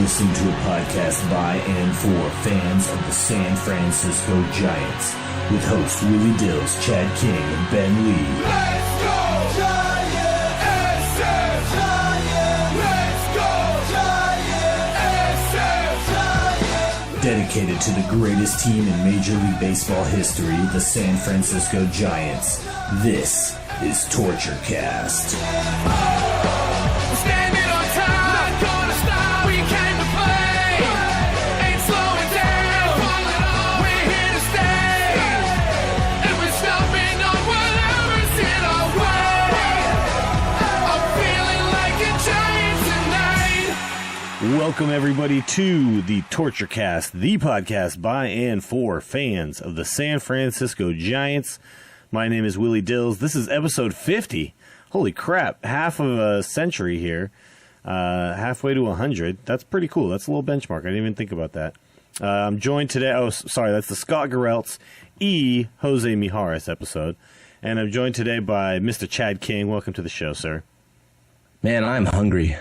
listening to a podcast by and for fans of the San Francisco Giants with hosts Willie Dills, Chad King, and Ben Lee. Let's go Giants! SF Giants! Let's go Giants! SF Giants! Dedicated to the greatest team in Major League Baseball history, the San Francisco Giants, this is TortureCast. Welcome, everybody, to the TortureCast, the podcast by and for fans of the San Francisco Giants. My name is Willie Dills. This is episode 50. Holy crap, half of a century here, halfway to 100. That's pretty cool. That's a little benchmark. I didn't even think about that. I'm joined today, that's the Scott Garrelts Jose Mijares episode. And I'm joined today by Mr. Chad King. Welcome to the show, sir. Man, I'm hungry.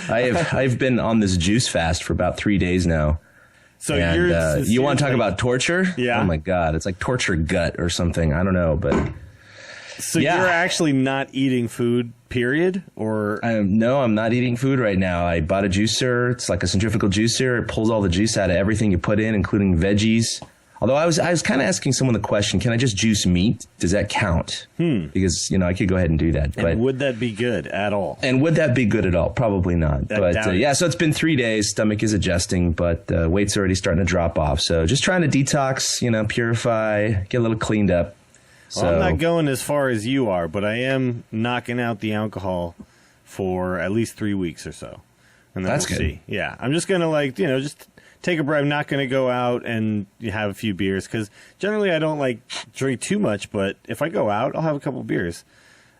I've been on this juice fast for about 3 days now. So you want to talk about torture? Yeah. Oh my God, it's like torture gut or something. I don't know, but so yeah. You're actually not eating food, period, or no, I'm not eating food right now. I bought a juicer. It's like a centrifugal juicer. It pulls all the juice out of everything you put in, including veggies. Although I was kind of asking someone the question, can I just juice meat? Does that count? Because, I could go ahead and do that. And but would that be good at all? And would that be good at all? Probably not. So it's been 3 days. Stomach is adjusting, but weight's already starting to drop off. So just trying to detox, purify, get a little cleaned up. Well, I'm not going as far as you are, but I am knocking out the alcohol for at least 3 weeks or so. And then That's we'll good. see. Yeah, I'm just going to just take a break. I'm not going to go out and have a few beers because generally I don't drink too much. But if I go out, I'll have a couple beers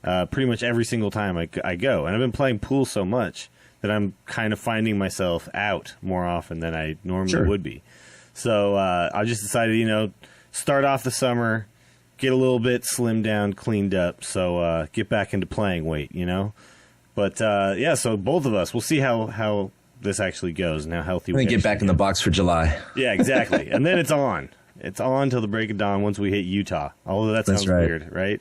pretty much every single time I go. And I've been playing pool so much that I'm kind of finding myself out more often than I normally would be. So I just decided, start off the summer, get a little bit slimmed down, cleaned up, so get back into playing weight, But so both of us, we'll see how this actually goes and how healthy we get back in the box for July. Yeah, exactly. And then it's on. It's on till the break of dawn once we hit Utah. Although that sounds weird, right?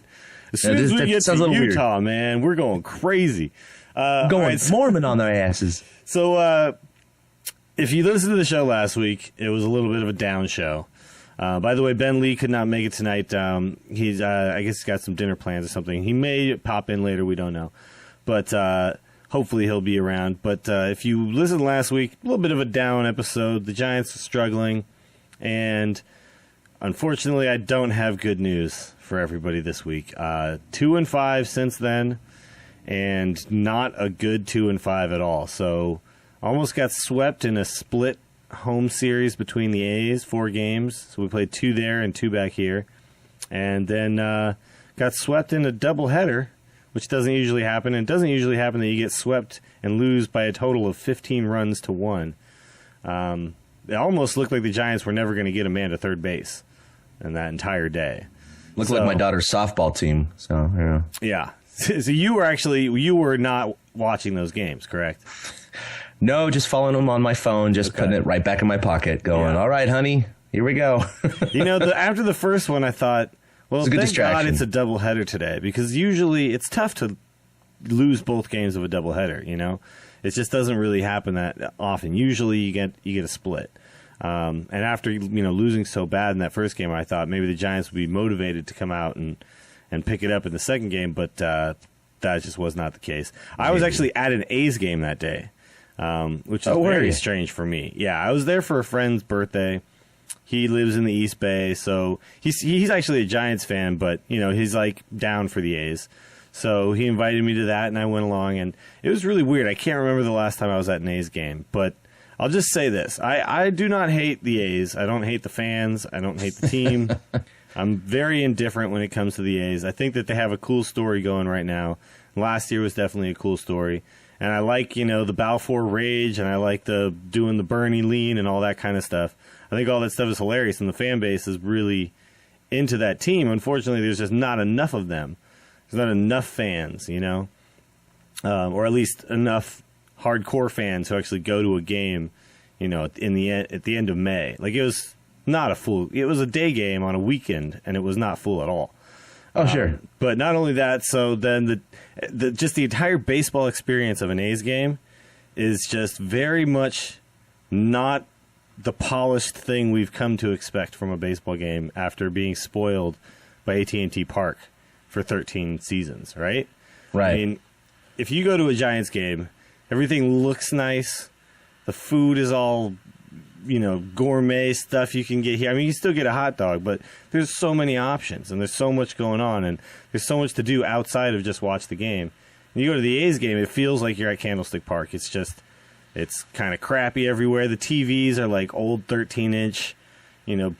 As soon as we get to Utah, man, we're going crazy. Mormon on their asses. So if you listened to the show last week, it was a little bit of a down show. By the way, Ben Lee could not make it tonight. He's I guess he's got some dinner plans or something. He may pop in later. We don't know. But hopefully he'll be around. But if you listened last week, a little bit of a down episode. The Giants are struggling. And unfortunately, I don't have good news for everybody this week. 2-5 since then. And not a good 2-5 at all. So almost got swept in a split home series between the A's, 4 games. So we played 2 there and 2 back here. And then got swept in a doubleheader, which doesn't usually happen. And it doesn't usually happen that you get swept and lose by a total of 15 runs to 1. It almost looked like the Giants were never going to get a man to third base in that entire day. Looked like my daughter's softball team. So, yeah. Yeah. So you were not watching those games, correct? No, just following them on my phone, putting it right back in my pocket, going, all right, honey, here we go. After the first one, I thought, well, it's a good thank distraction. God it's a doubleheader today, because usually it's tough to lose both games of a doubleheader, It just doesn't really happen that often. Usually you get a split. And after, losing so bad in that first game, I thought maybe the Giants would be motivated to come out and pick it up in the second game, but that just was not the case. I was actually at an A's game that day. Which is very strange for me. Yeah, I was there for a friend's birthday. He lives in the East Bay, so he's actually a Giants fan, but he's down for the A's. So he invited me to that, and I went along, and it was really weird. I can't remember the last time I was at an A's game, but I'll just say this: I do not hate the A's. I don't hate the fans. I don't hate the team. I'm very indifferent when it comes to the A's. I think that they have a cool story going right now. Last year was definitely a cool story. And I like, the Balfour Rage, and I like doing the Bernie lean and all that kind of stuff. I think all that stuff is hilarious, and the fan base is really into that team. Unfortunately, there's just not enough of them. There's not enough fans, or at least enough hardcore fans who actually go to a game, at the end of May. Like, it was not a full. It was a day game on a weekend, and it was not full at all. Oh, sure. But not only that, so then just the entire baseball experience of an A's game is just very much not the polished thing we've come to expect from a baseball game after being spoiled by AT&T Park for 13 seasons, right? Right. I mean, if you go to a Giants game, everything looks nice. The food is all, gourmet stuff you can get here. I mean, you still get a hot dog, but there's so many options, and there's so much going on, and there's so much to do outside of just watch the game. When you go to the A's game, it feels like you're at Candlestick Park. It's kind of crappy everywhere. The TVs are like old 13-inch,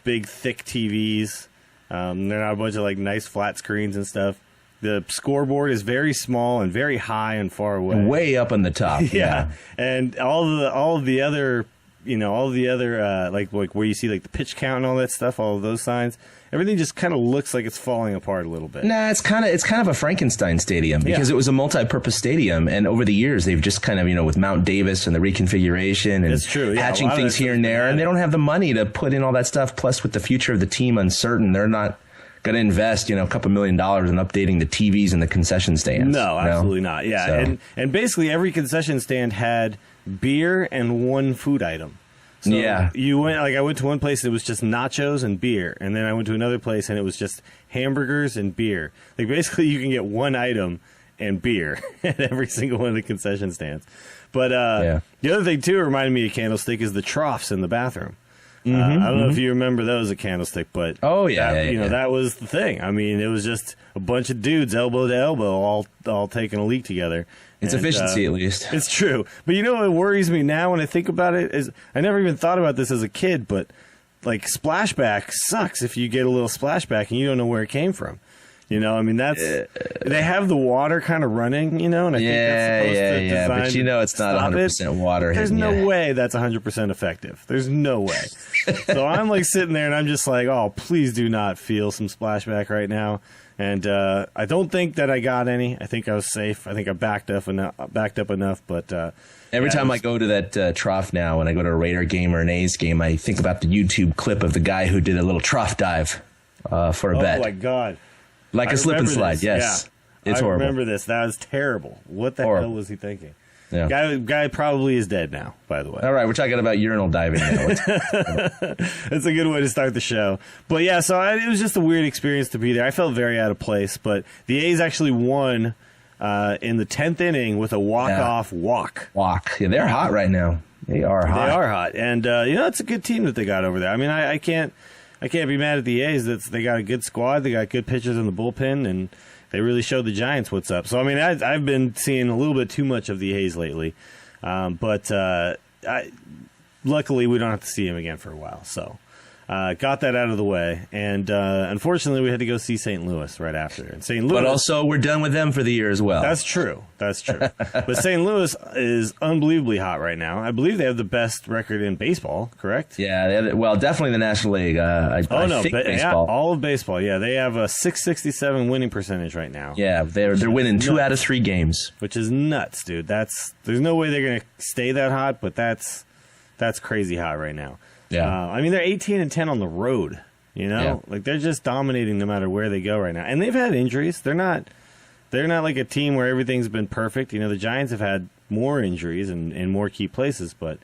big, thick TVs. They're not a bunch of like nice flat screens and stuff. The scoreboard is very small and very high and far away. Way up on the top. Yeah. And all of the other like where you see like the pitch count and all that stuff, all of those signs, everything just kind of looks like it's falling apart a little bit. Nah, it's kind of a Frankenstein stadium because it was a multi-purpose stadium, and over the years they've just kind of with Mount Davis and the reconfiguration and it's true, hatching things here and there, and they don't have the money to put in all that stuff. Plus, with the future of the team uncertain, they're not going to invest a couple $1 million in updating the TVs and the concession stands. No, absolutely not. Yeah, So. And basically every concession stand had beer and one food item. So I went to one place and it was just nachos and beer, and then I went to another place and it was just hamburgers and beer. Like, basically you can get one item and beer at every single one of the concession stands. But the other thing too reminded me of Candlestick is the troughs in the bathroom. I don't know if you remember those at Candlestick, but that was the thing. I mean, it was just a bunch of dudes elbow to elbow all taking a leak together. It's efficiency, at least. It's true. But what worries me now when I think about it is I never even thought about this as a kid, but like splashback sucks if you get a little splashback and you don't know where it came from. I mean, that's they have the water kind of running, and I think that's supposed to design but it's not 100% water. There's no way that's 100% effective. There's no way. So I'm like sitting there and I'm just like, oh, please do not feel some splashback right now. And I don't think that I got any. I think I was safe. I think I backed up enough. But every time I go to that trough now, when I go to a Raider game or an A's game, I think about the YouTube clip of the guy who did a little trough dive for a bet. Oh my God. Like a slip and slide, yes. Yeah. It's horrible. I remember this. That was terrible. What the hell was he thinking? Yeah. Guy probably is dead now, by the way. All right, we're talking about urinal diving now. That's a good way to start the show. But yeah, so it was just a weird experience to be there. I felt very out of place, but the A's actually won in the 10th inning with a walk-off walk. Yeah, they're hot right now. They are hot. And, it's a good team that they got over there. I mean, I can't be mad at the A's. They got a good squad. They got good pitchers in the bullpen, and they really showed the Giants what's up. So, I mean, I've been seeing a little bit too much of the A's lately. But luckily, we don't have to see him again for a while. So, got that out of the way. And unfortunately, we had to go see St. Louis right after. And St. Louis, but also, we're done with them for the year as well. That's true. But St. Louis is unbelievably hot right now. I believe they have the best record in baseball, correct? Yeah, definitely the National League. Baseball. Yeah, all of baseball. Yeah, they have a .667 winning percentage right now. Yeah, they're winning 2 out of 3 games, which is nuts, dude. There's no way they're gonna stay that hot, but that's crazy hot right now. Yeah, I mean, they're 18-10 on the road. Like, they're just dominating no matter where they go right now. And they've had injuries. They're not like a team where everything's been perfect. The Giants have had more injuries in more key places, but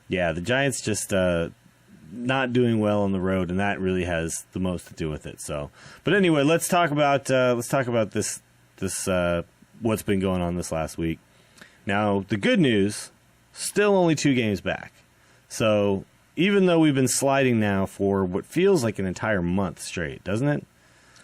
yeah, the Giants just not doing well on the road, and that really has the most to do with it. So, but anyway, let's talk about this what's been going on this last week. Now, the good news, still only 2 games back. So, even though we've been sliding now for what feels like an entire month straight, doesn't it?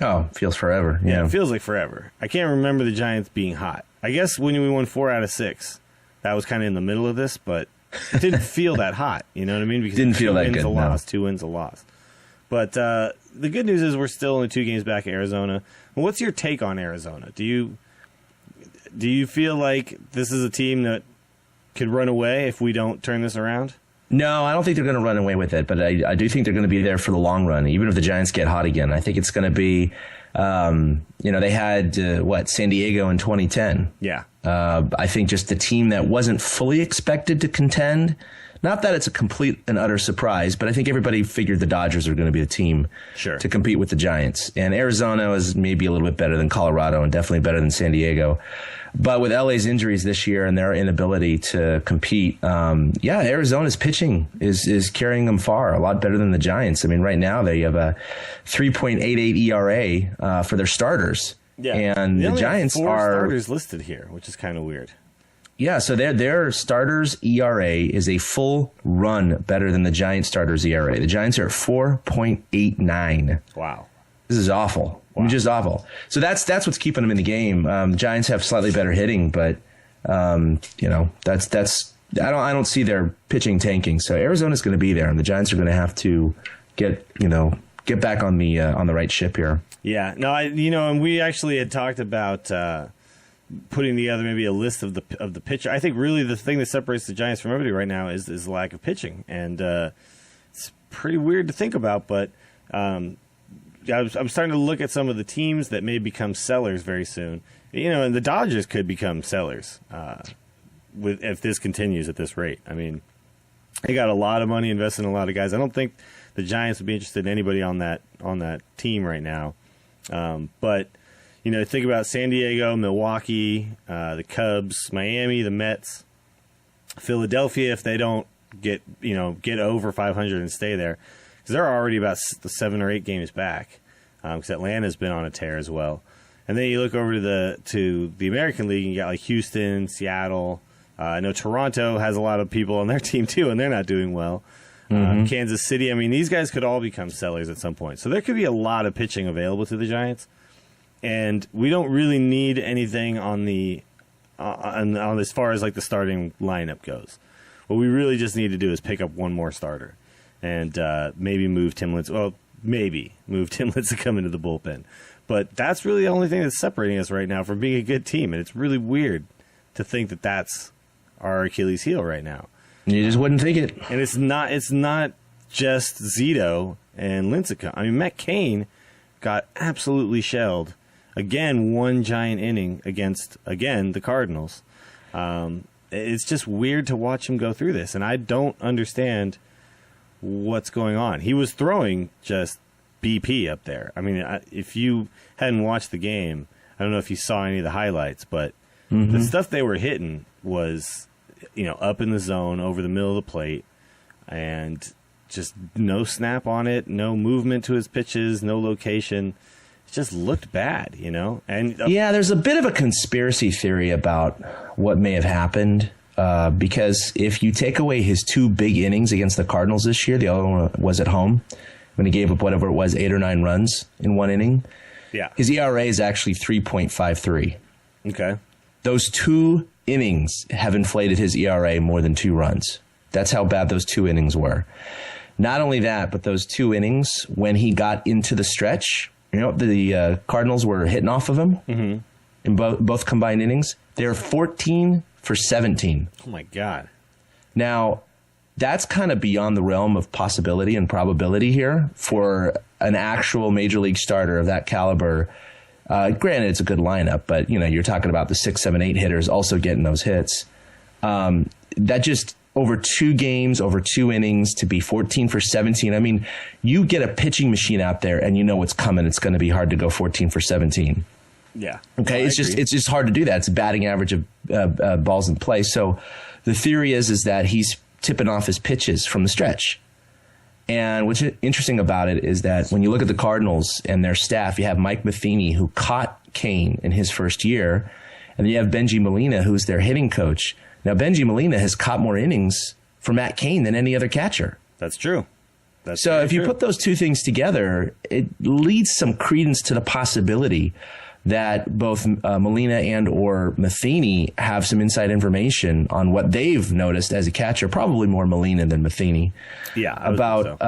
Oh, feels forever. Yeah, it feels like forever. I can't remember the Giants being hot. I guess when we won 4 out of 6, that was kind of in the middle of this, but it didn't feel that hot. You know what I mean? Because didn't feel that good. 2 wins, a loss. But the good news is we're still only 2 games back at Arizona. Well, what's your take on Arizona? Do you feel like this is a team that could run away if we don't turn this around? No, I don't think they're going to run away with it, but I do think they're going to be there for the long run, even if the Giants get hot again. I think it's going to be, they had, San Diego in 2010. Yeah. I think just the team that wasn't fully expected to contend. Not that it's a complete and utter surprise, but I think everybody figured the Dodgers are going to be the team to compete with the Giants. And Arizona is maybe a little bit better than Colorado and definitely better than San Diego. But with LA's injuries this year and their inability to compete, Arizona's pitching is carrying them far, a lot better than the Giants. I mean, right now they have a 3.88 ERA for their starters. Yeah. And the Giants have 4 are starters listed here, which is kind of weird. Yeah, so their starters' ERA is a full run better than the Giants' starters' ERA. The Giants are at 4.89. Wow. This is awful. Wow. I mean, just awful. So that's what's keeping them in the game. The Giants have slightly better hitting, but that's I don't see their pitching tanking. So Arizona's going to be there, and the Giants are going to have to get back on the right ship here. Yeah. No, and we actually had talked about putting together maybe a list of the pitcher. I think really the thing that separates the Giants from everybody right now is the lack of pitching, and it's pretty weird to think about. But I'm starting to look at some of the teams that may become sellers very soon. And the Dodgers could become sellers if this continues at this rate. I mean, they got a lot of money invested in a lot of guys. I don't think the Giants would be interested in anybody on that team right now, but. Think about San Diego, Milwaukee, the Cubs, Miami, the Mets, Philadelphia. If they don't get over 500 and stay there, because they're already about 7 or 8 games back. Because Atlanta's been on a tear as well. And then you look over to the American League, and you got like Houston, Seattle. I know Toronto has a lot of people on their team too, and they're not doing well. Kansas City. I mean, these guys could all become sellers at some point. So there could be a lot of pitching available to the Giants. And we don't really need anything on as far as like the starting lineup goes. What we really just need to do is pick up one more starter, and maybe move Tim Lincecum. Well, maybe move Tim Lincecum into the bullpen. But that's really the only thing that's separating us right now from being a good team, and it's really weird to think that that's our Achilles heel right now. You just wouldn't think it. And it's not just Zito and Lincecum. I mean, Matt Cain got absolutely shelled. Again, one giant inning against, the Cardinals. It's just weird to watch him go through this, and I don't understand what's going on. He was throwing just BP up there. I mean, if you hadn't watched the game, I don't know if you saw any of the highlights, but the stuff they were hitting was, up in the zone, over the middle of the plate, and just no snap on it, no movement to his pitches, no location. Just looked bad, And there's a bit of a conspiracy theory about what may have happened because if you take away his 2 big innings against the Cardinals this year, the other one was at home when he gave up whatever it was, 8 or 9 runs in one inning. Yeah, his ERA is actually 3.53. Okay, those 2 innings have inflated his ERA more than 2 runs. That's how bad those 2 innings were. Not only that, but those 2 innings when he got into the stretch. The Cardinals were hitting off of him in both combined innings. They're 14 for 17. Oh, my God. Now, that's kind of beyond the realm of possibility and probability here for an actual major league starter of that caliber. Granted, it's a good lineup, but, you're talking about the 6, 7, 8 hitters also getting those hits. That just... over 2 games, over 2 innings to be 14 for 17. I mean, you get a pitching machine out there and you know what's coming. It's going to be hard to go 14 for 17. Yeah. Okay. It's just hard to do that. It's a batting average of balls in play. So the theory is that he's tipping off his pitches from the stretch. And what's interesting about it is that when you look at the Cardinals and their staff, you have Mike Matheny, who caught Cain in his first year. And then you have Benji Molina, who's their hitting coach. Now, Benji Molina has caught more innings for Matt Cain than any other catcher. That's true. So if you put those 2 things together, it leads some credence to the possibility that both Molina and or Matheny have some inside information on what they've noticed as a catcher, probably more Molina than Matheny. Yeah. About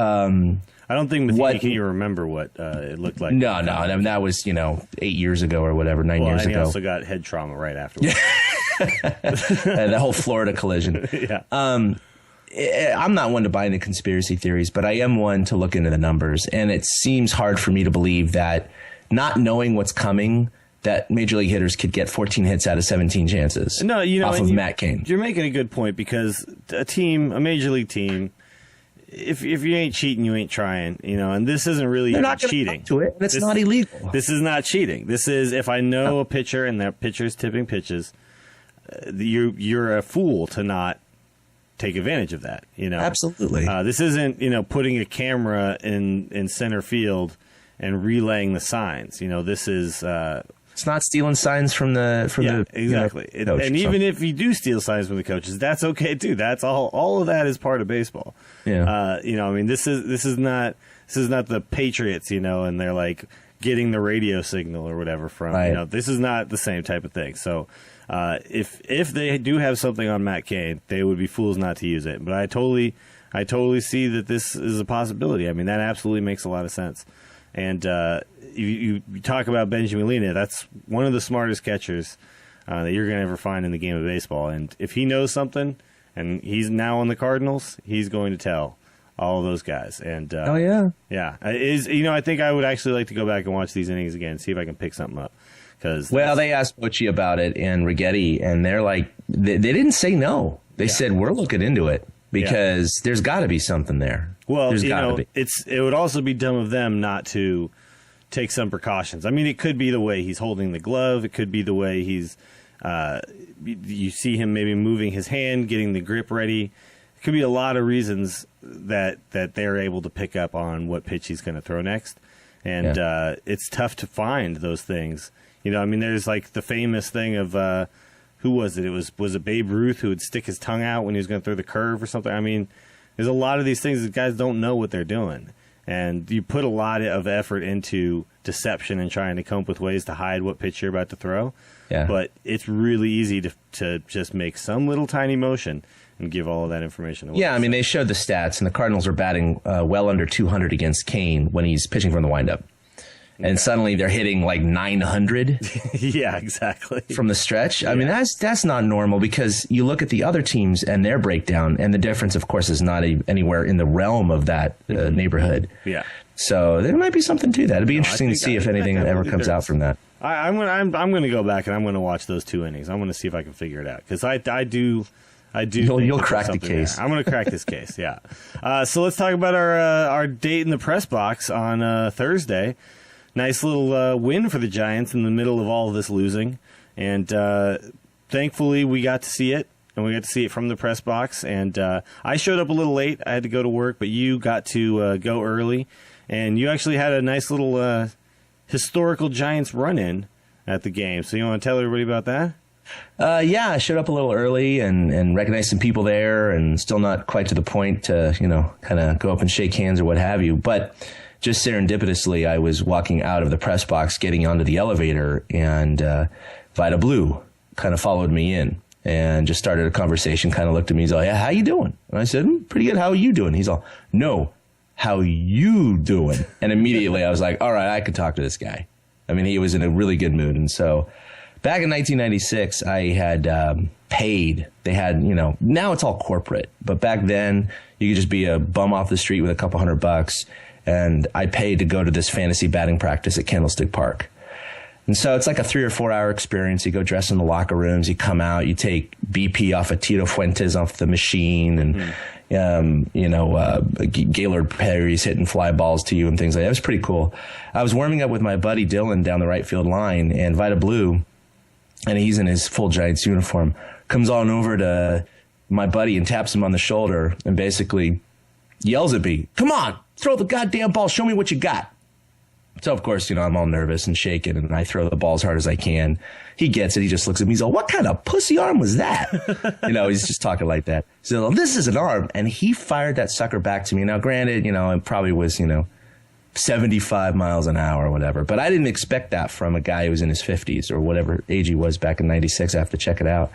I don't think Matheny can you remember what it looked like. No. I mean, that was 8 years ago or whatever, 9 years ago. He also got head trauma right afterwards. The whole Florida collision. Yeah. I'm not one to buy into conspiracy theories, but I am one to look into the numbers. And it seems hard for me to believe that not knowing what's coming, that major league hitters could get 14 hits out of 17 chances. No, off of Matt Cain. You're making a good point, because a major league team, if you ain't cheating, you ain't trying, and this isn't really cheating. To it, and it's not illegal. This is not cheating. This is, if I know a pitcher and that pitcher's tipping pitches, you're a fool to not take advantage of that. Absolutely. This isn't putting a camera in center field and relaying the signs. This is. It's not stealing signs from the exactly. Coach, and even if you do steal signs from the coaches, that's okay too. That's all of that is part of baseball. Yeah. This is not the Patriots, and they're like getting the radio signal or whatever from. Right. This is not the same type of thing. So if they do have something on Matt Cain, they would be fools not to use it. But I totally see that this is a possibility. I mean, that absolutely makes a lot of sense. And you talk about Benjamin Lina. That's one of the smartest catchers that you're going to ever find in the game of baseball. And if he knows something, and he's now on the Cardinals, he's going to tell all of those guys. And yeah, I think I would actually like to go back and watch these innings again, see if I can pick something up. They asked Bochy about it and Righetti, and they're like, they didn't say no. They said, we're looking into it. Because there's got to be something there. Well, it would also be dumb of them not to take some precautions. I mean, it could be the way he's holding the glove. It could be the way he's you see him maybe moving his hand, getting the grip ready. It could be a lot of reasons that they're able to pick up on what pitch he's going to throw next. And it's tough to find those things. There's like the famous thing of who was it? Was it Babe Ruth who would stick his tongue out when he was going to throw the curve or something? I mean, there's a lot of these things that guys don't know what they're doing. And you put a lot of effort into deception and trying to come up with ways to hide what pitch you're about to throw. Yeah. But it's really easy to just make some little tiny motion and give all of that information away. Yeah, they showed the stats, and the Cardinals are batting well under 200 against Cain when he's pitching from the windup. And suddenly they're hitting like 900. Yeah, exactly. From the stretch. Yeah. That's not normal, because you look at the other teams and their breakdown, and the difference, of course, is not anywhere in the realm of that neighborhood. Yeah. So there might be something to that. It'd be interesting to see if anything ever comes out from that. I'm going to go back and I'm going to watch those two innings. I'm going to see if I can figure it out, because I do. You'll crack the case. I'm going to crack this case. Yeah. So let's talk about our date in the press box on Thursday. Nice little win for the Giants in the middle of all of this losing. And thankfully, we got to see it, and we got to see it from the press box. And I showed up a little late. I had to go to work, but you got to go early. And you actually had a nice little historical Giants run-in at the game. So you want to tell everybody about that? I showed up a little early and recognized some people there, and still not quite to the point to, kind of go up and shake hands or what have you. But just serendipitously, I was walking out of the press box, getting onto the elevator, and Vida Blue kind of followed me in and just started a conversation, kind of looked at me. He's all, yeah, how you doing? And I said, pretty good. How are you doing? He's all, no, how you doing? And immediately I was like, all right, I could talk to this guy. He was in a really good mood. And so back in 1996, I had paid. They had, now it's all corporate, but back then you could just be a bum off the street with a couple $100. And I paid to go to this fantasy batting practice at Candlestick Park. And so it's like a 3 or 4 hour experience. You go dress in the locker rooms, you come out, you take BP off of Tito Fuentes off the machine, and Gaylord Perry's hitting fly balls to you and things like that. It was pretty cool. I was warming up with my buddy Dylan down the right field line, and Vida Blue, and he's in his full Giants uniform, comes on over to my buddy and taps him on the shoulder and basically yells at me, come on, throw the goddamn ball, show me what you got. So, of course, I'm all nervous and shaking, and I throw the ball as hard as I can. He gets it. He just looks at me. He's all, what kind of pussy arm was that? He's just talking like that. So, this is an arm. And he fired that sucker back to me. Now, granted, it probably was, 75 miles an hour or whatever. But I didn't expect that from a guy who was in his 50s or whatever age he was back in 96. I have to check it out.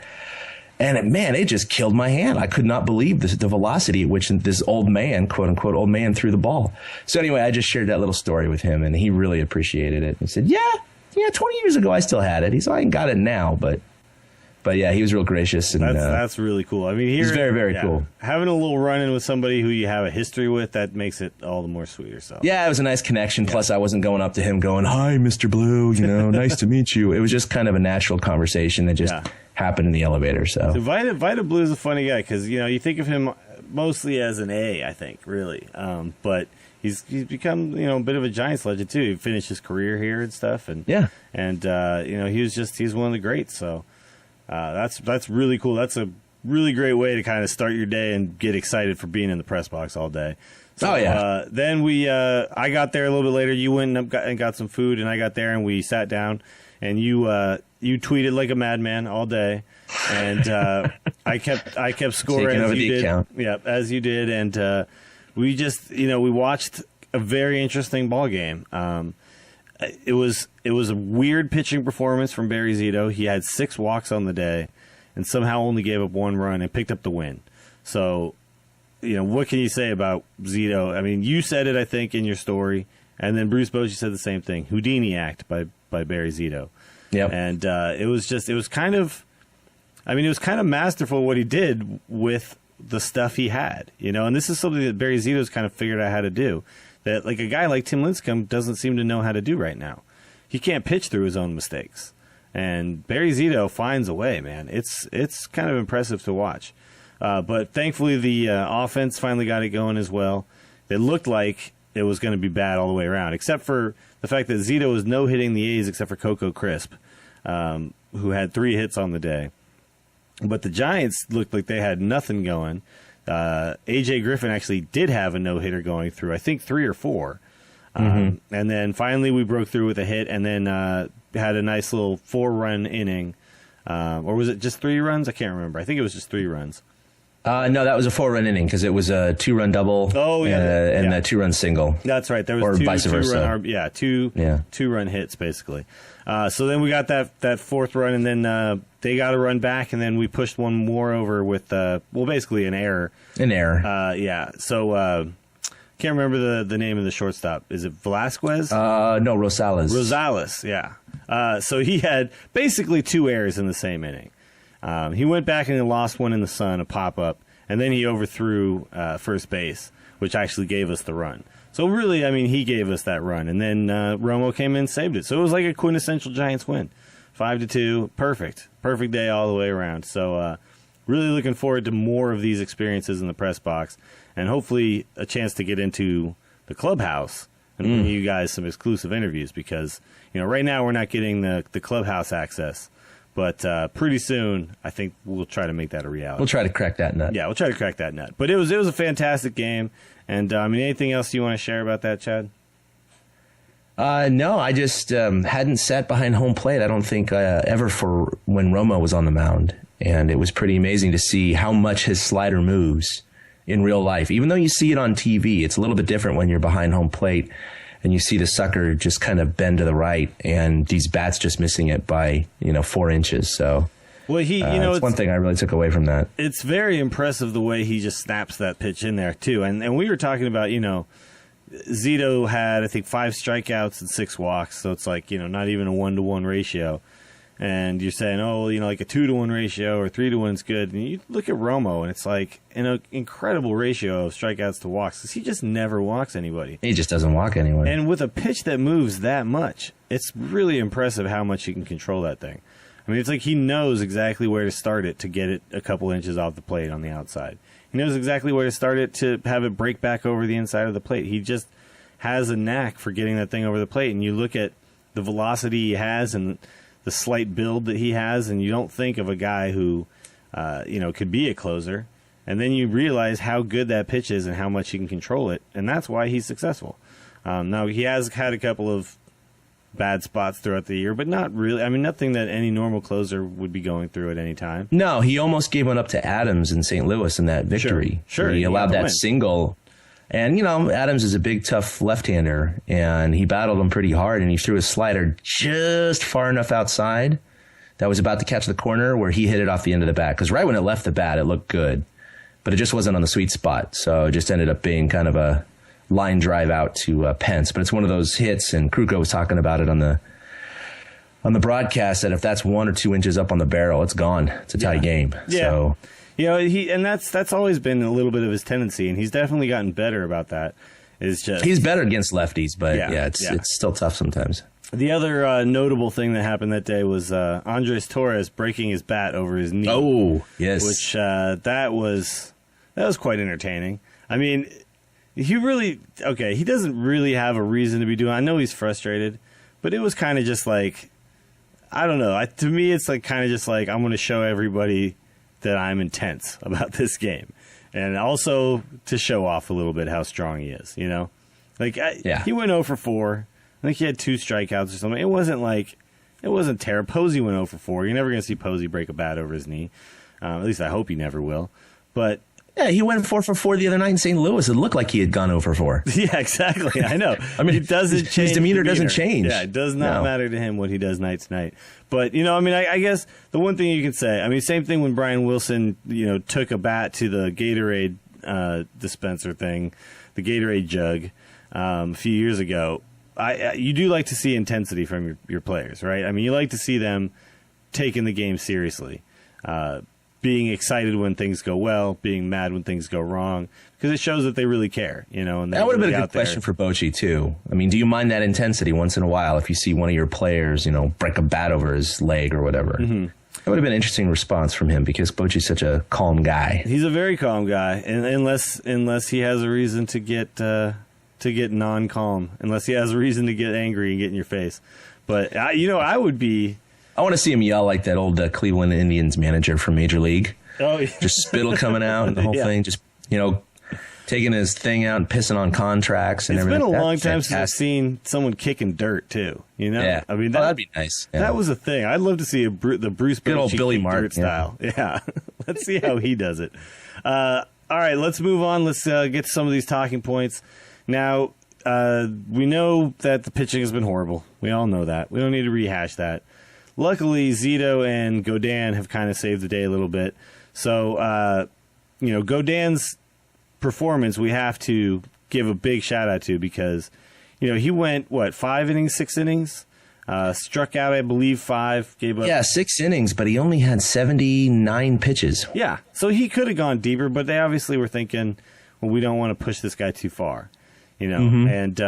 And it just killed my hand. I could not believe the velocity at which this old man, quote unquote, old man threw the ball. So anyway, I just shared that little story with him, and he really appreciated it. He said, yeah, 20 years ago I still had it. He's like, I ain't got it now, but But yeah, he was real gracious. And that's really cool. I mean, he's very, very cool. Having a little run-in with somebody who you have a history with, that makes it all the more sweeter. So yeah, it was a nice connection. Yeah. Plus, I wasn't going up to him going, "Hi, Mr. Blue, nice to meet you." It was just kind of a natural conversation that just happened in the elevator. So Vita Blue is a funny guy because you think of him mostly as an A, I think, really, but. He's become a bit of a Giants legend too. He finished his career here and stuff, and he's one of the greats. So that's really cool. That's a really great way to kind of start your day and get excited for being in the press box all day. So, then I got there a little bit later. You went and got some food, and I got there and we sat down, and you tweeted like a madman all day, and I kept score as you did. Account. Yeah, as you did, and. We just, we watched a very interesting ball game. It was a weird pitching performance from Barry Zito. He had 6 walks on the day, and somehow only gave up 1 run and picked up the win. So, what can you say about Zito? I mean, you said it, I think, in your story, and then Bruce Bochy said the same thing. Houdini act by Barry Zito. Yeah, and it was kind of masterful what he did with the stuff he had, and this is something that Barry Zito's kind of figured out how to do, that like a guy like Tim Lincecum doesn't seem to know how to do right now. He can't pitch through his own mistakes, and Barry Zito finds a way, man. It's kind of impressive to watch, but thankfully the offense finally got it going as well. It looked like it was going to be bad all the way around, except for the fact that Zito was no-hitting the A's except for Coco Crisp, who had 3 hits on the day. But the Giants looked like they had nothing going. A.J. Griffin actually did have a no-hitter going through, I think 3 or 4. And then finally we broke through with a hit and then had a nice little 4-run inning. Or was it just 3 runs? I can't remember. I think it was just 3 runs. No, that was a 4-run inning because it was a 2-run double and a 2-run single. That's right. There was vice versa. Two-run hits, basically. So then we got that 4th run, and then they got a run back, and then we pushed one more over with, basically an error. An error. So can't remember the name of the shortstop. Is it Velasquez? No, Rosales. Rosales, yeah. So he had basically 2 errors in the same inning. He went back and he lost one in the sun, a pop-up, and then he overthrew first base, which actually gave us the run. So really, I mean, he gave us that run, and then Romo came in and saved it. So it was like a quintessential Giants win. 5-2, perfect day all the way around. So really looking forward to more of these experiences in the press box, and hopefully a chance to get into the clubhouse and bring you guys some exclusive interviews, because right now we're not getting the clubhouse access. But pretty soon, I think we'll try to make that a reality. We'll try to crack that nut. Yeah, we'll try to crack that nut. But it was a fantastic game. And, anything else you want to share about that, Chad? No, I just hadn't sat behind home plate, I don't think, ever for when Romo was on the mound. And it was pretty amazing to see how much his slider moves in real life. Even though you see it on TV, it's a little bit different when you're behind home plate. And you see the sucker just kind of bend to the right, and these bats just missing it by 4 inches. So, well, it's one thing I really took away from that. It's very impressive the way he just snaps that pitch in there too. And we were talking about Zito had I think 5 strikeouts and 6 walks, so it's like not even a 1-to-1 ratio. And you're saying, like a 2-to-1 ratio or 3-to-1 is good. And you look at Romo, and it's like an incredible ratio of strikeouts to walks, because he just never walks anybody. He just doesn't walk anyone. And with a pitch that moves that much, it's really impressive how much he can control that thing. I mean, it's like he knows exactly where to start it to get it a couple inches off the plate on the outside. He knows exactly where to start it to have it break back over the inside of the plate. He just has a knack for getting that thing over the plate. And you look at the velocity he has and the slight build that he has, and you don't think of a guy who, could be a closer. And then you realize how good that pitch is and how much he can control it, and that's why he's successful. Now, he has had a couple of bad spots throughout the year, but not really. I mean, nothing that any normal closer would be going through at any time. No, he almost gave one up to Adams in St. Louis in that victory. Sure. He allowed that single. And, Adams is a big, tough left-hander, and he battled him pretty hard, and he threw his slider just far enough outside that was about to catch the corner where he hit it off the end of the bat. Because right when it left the bat, it looked good, but it just wasn't on the sweet spot. So it just ended up being kind of a line drive out to Pence. But it's one of those hits, and Kruko was talking about it on on the broadcast that if that's 1 or 2 inches up on the barrel, it's gone. It's a tie game. Yeah. So, that's always been a little bit of his tendency, and he's definitely gotten better about that. It's just he's better against lefties, but it's still tough sometimes. The other notable thing that happened that day was Andres Torres breaking his bat over his knee. Oh, yes. Which that was quite entertaining. I mean, he doesn't really have a reason to be doing. I know he's frustrated, but it was kind of just like, I don't know. To me, it's like kind of just like, I'm going to show everybody that I'm intense about this game, and also to show off a little bit how strong he is. He went 0 for 4. I think he had 2 strikeouts or something. It wasn't terrible. Posey went 0 for 4. You're never going to see Posey break a bat over his knee. At least I hope he never will. But yeah, he went 4 for 4 the other night in St. Louis. It looked like he had gone 0 for 4. Yeah, exactly. I know. I mean, it doesn't change. His demeanor doesn't change. Yeah, it does not matter to him what he does night to night. But, I guess the one thing you can say, same thing when Brian Wilson, took a bat to the Gatorade dispenser thing, the Gatorade jug, a few years ago. You do like to see intensity from your players, right? I mean, you like to see them taking the game seriously, being excited when things go well, being mad when things go wrong, because it shows that they really care, And that would have been a good question for Bochy, too. I mean, do you mind that intensity once in a while if you see one of your players, break a bat over his leg or whatever? Mm-hmm. That would have been an interesting response from him because Bochy's such a calm guy. He's a very calm guy, and unless he has a reason to get non-calm, unless he has a reason to get angry and get in your face. But, I would be... I want to see him yell like that old Cleveland Indians manager from Major League. Oh, yeah. Just spittle coming out and the whole thing. Just, taking his thing out and pissing on contracts and everything. It's been a long time since I've seen someone kicking dirt, too. Yeah. I mean, that'd be nice. Yeah. That was a thing. I'd love to see the Bruce good old Billy Martin Martin style. Yeah. Let's see how he does it. All right, let's move on. Let's get to some of these talking points. Now, we know that the pitching has been horrible. We all know that. We don't need to rehash that. Luckily, Zito and Gaudin have kind of saved the day a little bit. So, Gaudin's performance we have to give a big shout-out to because, he went, 5 innings, 6 innings? Struck out, I believe, 5. Gave up. Yeah, 6 innings, but he only had 79 pitches. Yeah, so he could have gone deeper, but they obviously were thinking, well, we don't want to push this guy too far. And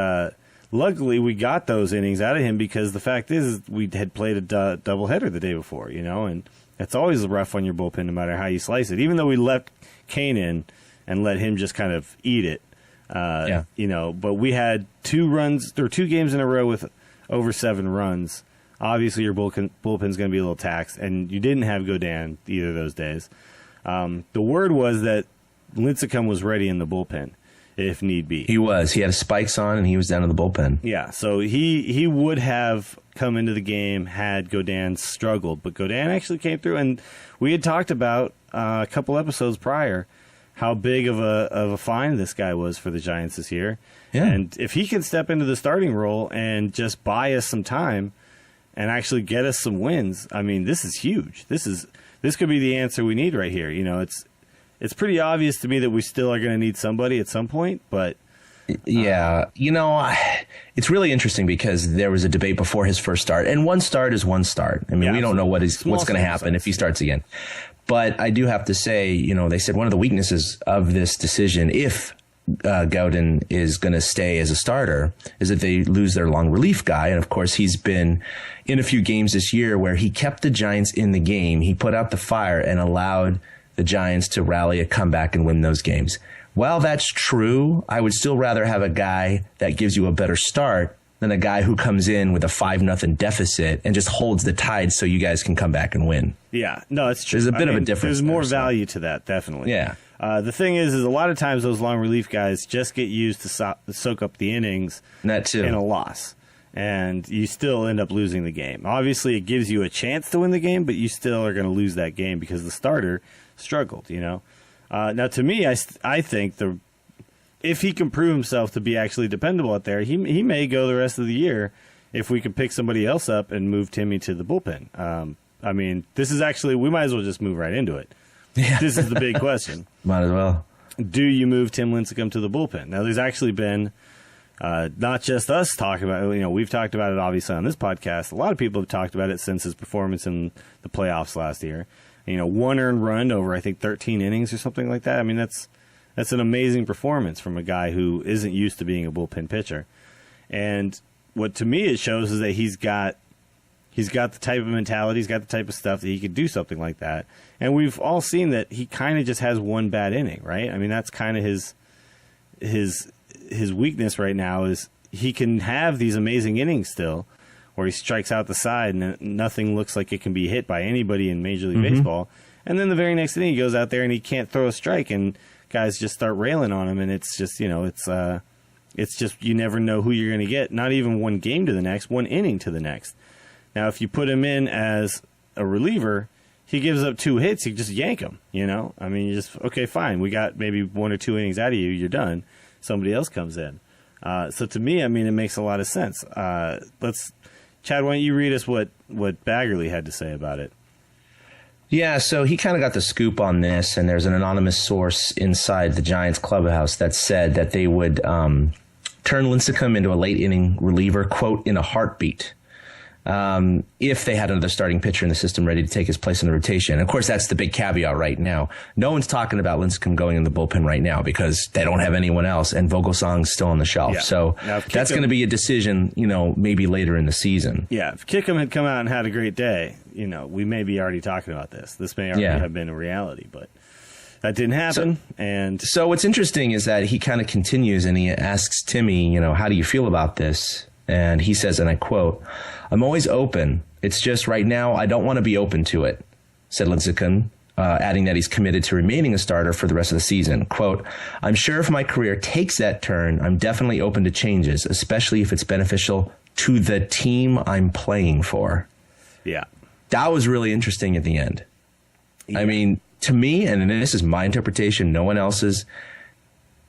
luckily we got those innings out of him because the fact is we had played a doubleheader the day before, and it's always rough on your bullpen no matter how you slice it. Even though we left Kane in and let him just kind of eat it, but we had 2 games in a row with over 7 runs. Obviously your bullpen's going to be a little taxed, and you didn't have Gaudin either of those days. The word was that Lincecum was ready in the bullpen if need be. He was. He had spikes on, and he was down in the bullpen. Yeah, so he would have come into the game had Gaudin struggled, but Gaudin actually came through, and we had talked about a couple episodes prior how big of a find this guy was for the Giants this year. Yeah. And if he can step into the starting role and just buy us some time and actually get us some wins, I mean, this is huge. This could be the answer we need right here. It's pretty obvious to me that we still are going to need somebody at some point, but... Yeah, it's really interesting because there was a debate before his first start, and one start is one start. I mean, we don't know what's going to happen if he starts again. But I do have to say, they said one of the weaknesses of this decision, if Gaudin is going to stay as a starter, is that they lose their long relief guy. And, of course, he's been in a few games this year where he kept the Giants in the game. He put out the fire and allowed the Giants to rally a comeback and win those games. While that's true, I would still rather have a guy that gives you a better start than a guy who comes in with a 5-0 deficit and just holds the tide so you guys can come back and win. Yeah, no, it's true. There's a bit of a difference. There's more value to that, definitely. Yeah. The thing is a lot of times those long relief guys just get used to soak up the innings that too. In a loss. And you still end up losing the game. Obviously, it gives you a chance to win the game, but you still are going to lose that game because the starter struggled, Now, to me, I think if he can prove himself to be actually dependable out there, he may go the rest of the year if we can pick somebody else up and move Timmy to the bullpen. I mean, this is actually, we might as well just move right into it. Yeah. This is the big question. Might as well. Do you move Tim Lincecum to the bullpen? Now, there's actually been Not just us talking about it. We've talked about it obviously on this podcast. A lot of people have talked about it since his performance in the playoffs last year. 1 earned run over, I think, 13 innings or something like that. I mean, that's an amazing performance from a guy who isn't used to being a bullpen pitcher. And what to me it shows is that he's got the type of mentality, he's got the type of stuff that he could do something like that. And we've all seen that he kind of just has one bad inning, right? I mean, that's kind of his weakness right now is he can have these amazing innings still where he strikes out the side and nothing looks like it can be hit by anybody in Major League Baseball. And then the very next inning he goes out there and he can't throw a strike and guys just start railing on him, and it's just, it's just you never know who you're going to get, not even one game to the next, one inning to the next. Now, if you put him in as a reliever, he gives up 2 hits, you just yank him, I mean, you just, okay, fine, we got maybe 1 or 2 innings out of you, you're done. Somebody else comes in. So to me, I mean, it makes a lot of sense. Chad, why don't you read us what Baggerly had to say about it? Yeah, so he kind of got the scoop on this, and there's an anonymous source inside the Giants clubhouse that said that they would turn Lincecum into a late inning reliever, quote, in a heartbeat, if they had another starting pitcher in the system ready to take his place in the rotation. Of course, that's the big caveat right now. No one's talking about Lincecum going in the bullpen right now because they don't have anyone else, and Vogelsong's still on the shelf. Yeah. So that's going to be a decision, maybe later in the season. Yeah, if Kickham had come out and had a great day, we may be already talking about this. This may already have been a reality, but that didn't happen. So what's interesting is that he kind of continues and he asks Timmy, how do you feel about this? And he says, and I quote, "I'm always open. It's just right now I don't want to be open to it," said Lincecum, adding that he's committed to remaining a starter for the rest of the season. Quote, "I'm sure if my career takes that turn, I'm definitely open to changes, especially if it's beneficial to the team I'm playing for." Yeah. That was really interesting at the end. Yeah. I mean, to me, and this is my interpretation, no one else's,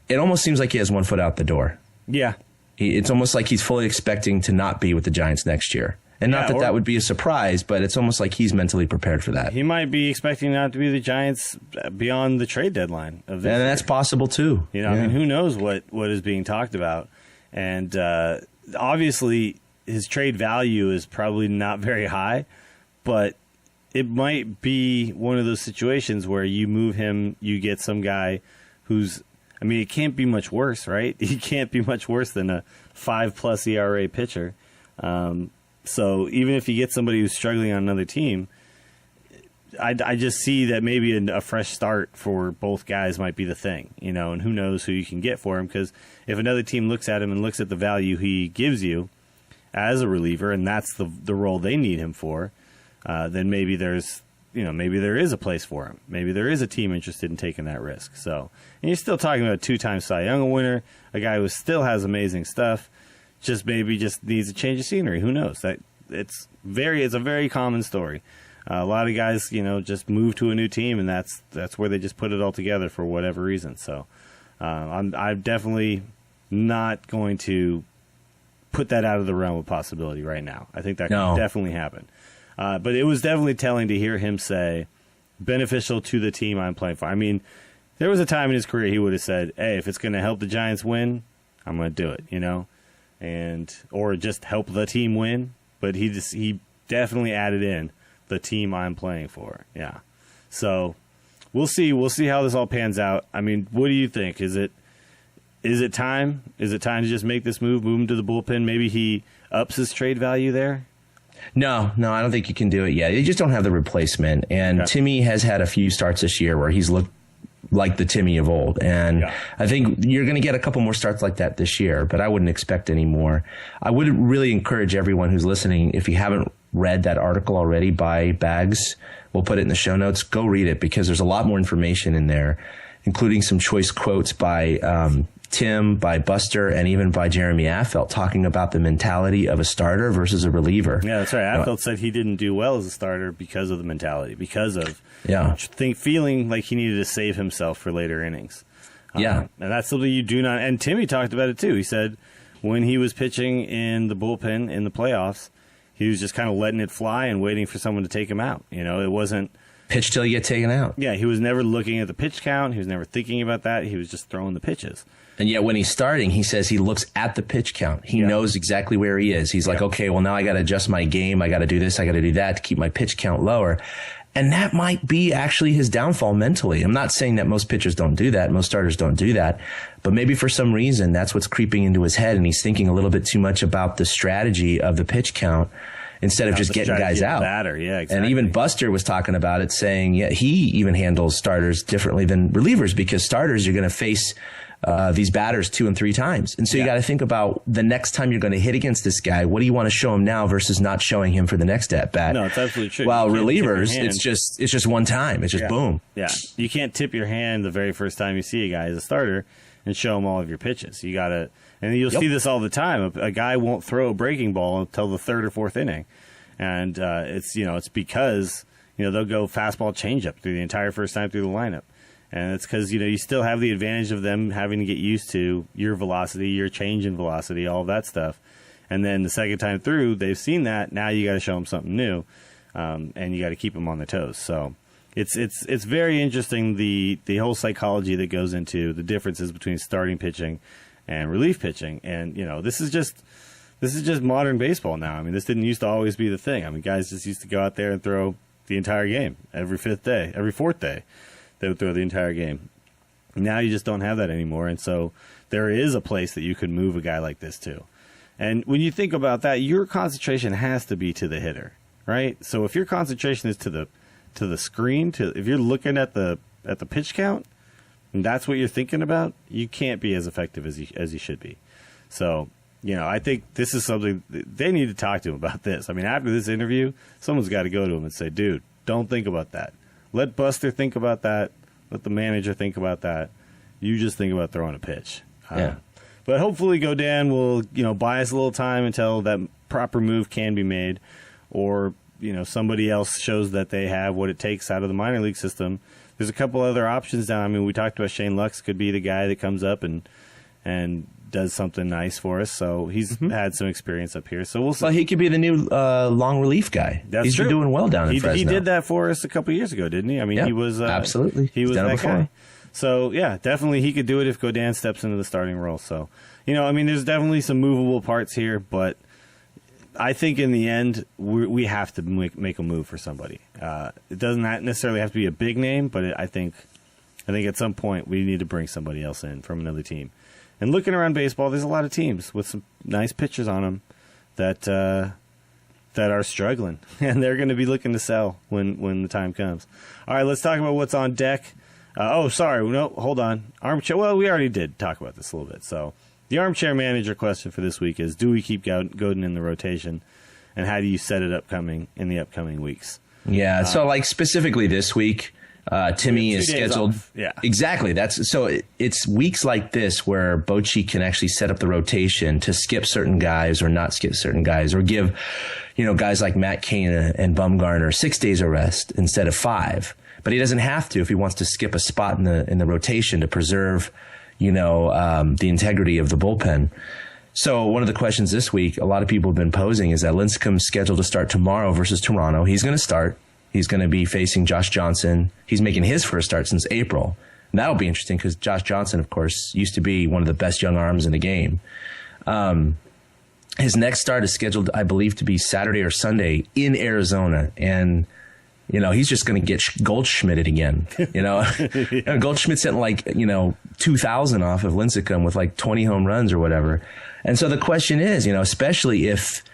it almost seems like he has one foot out the door. Yeah. It's almost like he's fully expecting to not be with the Giants next year. And not that would be a surprise, but it's almost like he's mentally prepared for that. He might be expecting not to be the Giants beyond the trade deadline of this year. And that's possible, too. I mean, who knows what is being talked about. And obviously, his trade value is probably not very high, but it might be one of those situations where you move him, you get some guy who's, I mean, it can't be much worse, right? He can't be much worse than a 5+ ERA pitcher. So even if you get somebody who's struggling on another team, I just see that maybe a fresh start for both guys might be the thing, and who knows who you can get for him, because if another team looks at him and looks at the value he gives you as a reliever, and that's the role they need him for, then maybe maybe there is a place for him. Maybe there is a team interested in taking that risk. So, and you're still talking about a 2-time Cy Young winner, a guy who still has amazing stuff, just needs a change of scenery. Who knows? It's a very common story. A lot of guys, just move to a new team, and that's where they just put it all together for whatever reason. So, I'm definitely not going to put that out of the realm of possibility right now. I think that could definitely happen. But it was definitely telling to hear him say, beneficial to the team I'm playing for. I mean, there was a time in his career he would have said, hey, if it's going to help the Giants win, I'm going to do it, or just help the team win. But he definitely added in the team I'm playing for. Yeah. So we'll see. We'll see how this all pans out. I mean, what do you think? Is it time? Is it time to just make this move him to the bullpen? Maybe he ups his trade value there? No, I don't think you can do it yet. They just don't have the replacement. And Timmy has had a few starts this year where he's looked like the Timmy of old. And I think you're going to get a couple more starts like that this year, but I wouldn't expect any more. I would really encourage everyone who's listening, if you haven't read that article already by Bags, we'll put it in the show notes, go read it, because there's a lot more information in there, including some choice quotes by Tim, by Buster, and even by Jeremy Affeldt, talking about the mentality of a starter versus a reliever. Yeah, that's right. Affeldt said he didn't do well as a starter because of the mentality, because of feeling like he needed to save himself for later innings. And that's something you do not. And Timmy talked about it too. He said when he was pitching in the bullpen in the playoffs, he was just kind of letting it fly and waiting for someone to take him out. It wasn't Pitch till you get taken out. Yeah, he was never looking at the pitch count. He was never thinking about that. He was just throwing the pitches. And yet when he's starting, he says he looks at the pitch count. He knows exactly where he is. He's like, okay, well, now I got to adjust my game. I got to do this. I got to do that to keep my pitch count lower. And that might be actually his downfall mentally. I'm not saying that most pitchers don't do that. Most starters don't do that. But maybe for some reason, that's what's creeping into his head. And he's thinking a little bit too much about the strategy of the pitch count instead of just getting guys out. Batter. Yeah, exactly. And even Buster was talking about it, saying he even handles starters differently than relievers, because starters, you're going to face these batters 2 and 3 times. And so you got to think about the next time you're going to hit against this guy, what do you want to show him now versus not showing him for the next at bat? No, it's absolutely true. While relievers, it's just one time. It's just boom. Yeah. You can't tip your hand the very first time you see a guy as a starter and show him all of your pitches. You got to, and you'll see this all the time. A guy won't throw a breaking ball until the 3rd or 4th inning. And it's because, they'll go fastball changeup through the entire first time through the lineup. And it's because, you still have the advantage of them having to get used to your velocity, your change in velocity, all of that stuff. And then the second time through, they've seen that. Now you got to show them something new, and you got to keep them on their toes. So it's very interesting, the whole psychology that goes into the differences between starting pitching and relief pitching. And, this is just modern baseball now. I mean, this didn't used to always be the thing. I mean, guys just used to go out there and throw the entire game every 4th day. They would throw the entire game. Now you just don't have that anymore, and so there is a place that you could move a guy like this to. And when you think about that, your concentration has to be to the hitter, right? So if your concentration is to the screen, if you're looking at the pitch count, and that's what you're thinking about, you can't be as effective as you should be. So, I think this is something they need to talk to him about this. I mean, after this interview, someone's got to go to him and say, dude, don't think about that. Let Buster think about that. Let the manager think about that. You just think about throwing a pitch. But hopefully Gaudin will, buy us a little time until that proper move can be made, or, somebody else shows that they have what it takes out of the minor league system. There's a couple other options now. I mean, we talked about Shane Lux could be the guy that comes up and does something nice for us. So he's had some experience up here. So we'll see. Well, he could be the new long relief guy. He's been doing well down in Fresno. He did that for us a couple years ago, didn't he? I mean, he was absolutely. He was done that it before. guy. So yeah, definitely he could do it if Gaudin steps into the starting role. So there's definitely some movable parts here, but I think in the end we have to make a move for somebody. It doesn't necessarily have to be a big name, but I think at some point we need to bring somebody else in from another team. And looking around baseball, there's a lot of teams with some nice pitchers on them that are struggling, and they're going to be looking to sell when the time comes. All right, let's talk about what's on deck. Hold on. Armchair. Well, we already did talk about this a little bit. So the armchair manager question for this week is: do we keep Gaudin in the rotation, and how do you set it in the upcoming weeks? Yeah. So like specifically this week. Timmy is scheduled. Yeah, exactly. It's weeks like this where Bochy can actually set up the rotation to skip certain guys or not skip certain guys, or give, guys like Matt Cain and Bumgarner 6 days of rest instead of 5. But he doesn't have to if he wants to skip a spot in the rotation to preserve, the integrity of the bullpen. So one of the questions this week, a lot of people have been posing, is that Lincecum's scheduled to start tomorrow versus Toronto. He's going to start. He's going to be facing Josh Johnson. He's making his first start since April. And that'll be interesting because Josh Johnson, of course, used to be one of the best young arms in the game. His next start is scheduled, I believe, to be Saturday or Sunday in Arizona. And, he's just going to get Goldschmidted again. Goldschmidt's hitting 2,000 off of Lincecum with 20 home runs or whatever. And so the question is, especially if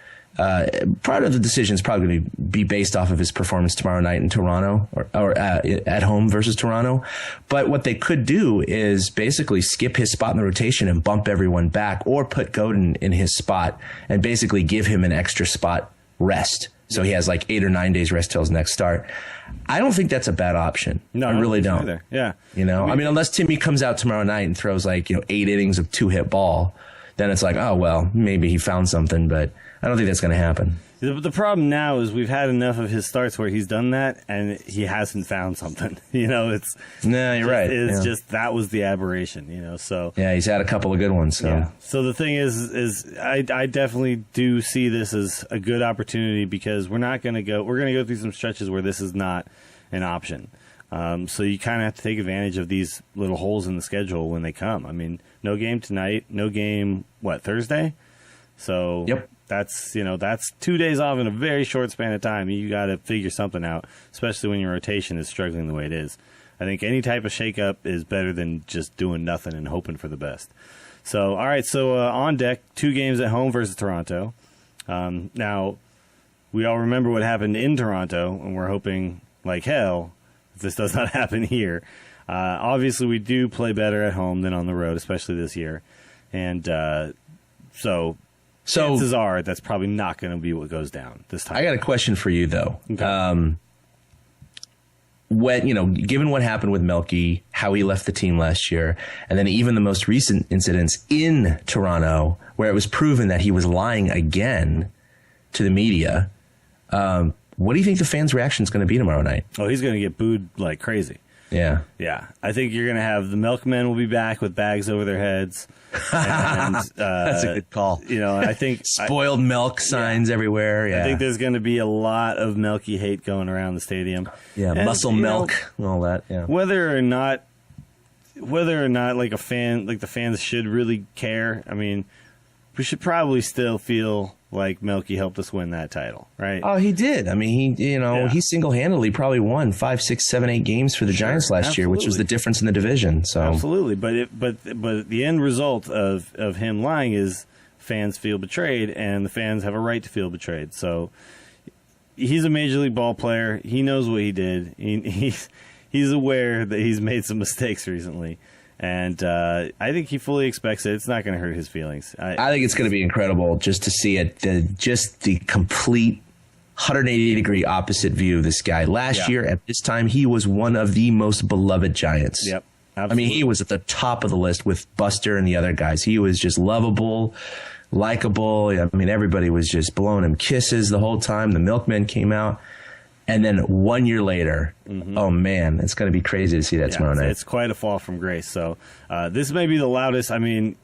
part of the decision is probably going to be based off of his performance tomorrow night in Toronto or at home versus Toronto. But what they could do is basically skip his spot in the rotation and bump everyone back, or put Gaudin in his spot and basically give him an extra spot rest. So he has 8 or 9 days rest till his next start. I don't think that's a bad option. No, I really don't. Either. Yeah. Unless Timmy comes out tomorrow night and throws 8 innings of 2-hit ball, then it's oh, well, maybe he found something, but I don't think that's going to happen. The problem now is we've had enough of his starts where he's done that and he hasn't found something. No, you're right. It's just that was the aberration. So yeah, he's had a couple of good ones. So yeah. So the thing is I definitely do see this as a good opportunity, because we're going to go through some stretches where this is not an option. So you kind of have to take advantage of these little holes in the schedule when they come. I mean, no game tonight, no game, Thursday? So Yep. that's 2 days off in a very short span of time. You got to figure something out, especially when your rotation is struggling the way it is. I think any type of shakeup is better than just doing nothing and hoping for the best. So, all right, on deck, 2 games at home versus Toronto. Now, we all remember what happened in Toronto, and we're hoping like hell if this does not happen here. Obviously, we do play better at home than on the road, especially this year. And so chances are that's probably not going to be what goes down this time. I got a question for you, though. Okay. Given what happened with Melky, how he left the team last year, and then even the most recent incidents in Toronto where it was proven that he was lying again to the media, what do you think the fans' reaction is going to be tomorrow night? Oh, he's going to get booed like crazy. Yeah. Yeah. I think you're going to have the milkmen will be back with bags over their heads. And, that's a good call. I think spoiled milk signs everywhere. Yeah. I think there's going to be a lot of Melky hate going around the stadium. Yeah, and, muscle milk and all that. Yeah. Whether or not like the fans should really care. I mean, we should probably still feel like Melky helped us win that title, right? Oh, he did. I mean, he single-handedly probably won 5, 6, 7, 8 games for the Giants last year, which was the difference in the division. So absolutely, but the end result of him lying is fans feel betrayed, and the fans have a right to feel betrayed. So he's a major league ball player. He knows what he did. He's aware that he's made some mistakes recently. And I think he fully expects it. It's not going to hurt his feelings. I think it's going to be incredible just to see it, the complete 180-degree opposite view of this guy. Last year, at this time, he was one of the most beloved Giants. Yep, absolutely. I mean, he was at the top of the list with Buster and the other guys. He was just lovable, likable. I mean, everybody was just blowing him kisses the whole time. The milkmen came out. And then 1 year later, oh, man, it's going to be crazy to see that tomorrow night. It's quite a fall from grace. So this may be the loudest. I mean,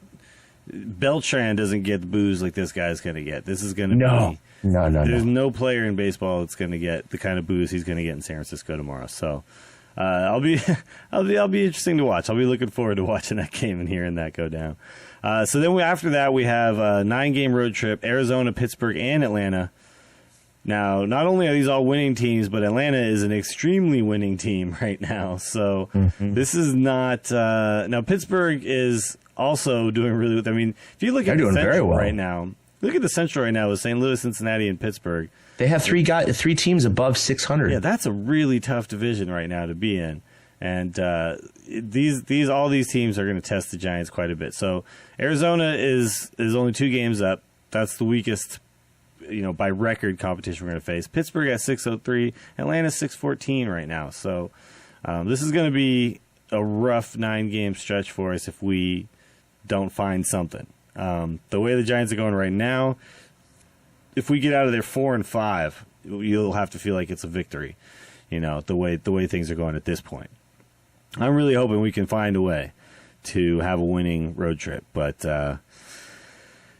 Beltran doesn't get the boos like this guy's going to get. This is going to be – No. There's no player in baseball that's going to get the kind of boos he's going to get in San Francisco tomorrow. So I'll be interesting to watch. I'll be looking forward to watching that game and hearing that go down. So then after that, we have a 9-game road trip, Arizona, Pittsburgh, and Atlanta. Now, not only are these all winning teams, but Atlanta is an extremely winning team right now. So this is not now Pittsburgh is also doing really well. I mean, if you look at the Central right now, look at the Central right now with St. Louis, Cincinnati, and Pittsburgh. They have three teams above 600. Yeah, that's a really tough division right now to be in. And all these teams are going to test the Giants quite a bit. So Arizona is only 2 games up. That's the weakest by record competition we're going to face. Pittsburgh at 603, Atlanta 614 right now. So this is going to be a rough 9-game stretch for us if we don't find something. The way the Giants are going right now, if we get out of there 4-5, you'll have to feel like it's a victory. The way things are going at this point. I'm really hoping we can find a way to have a winning road trip, but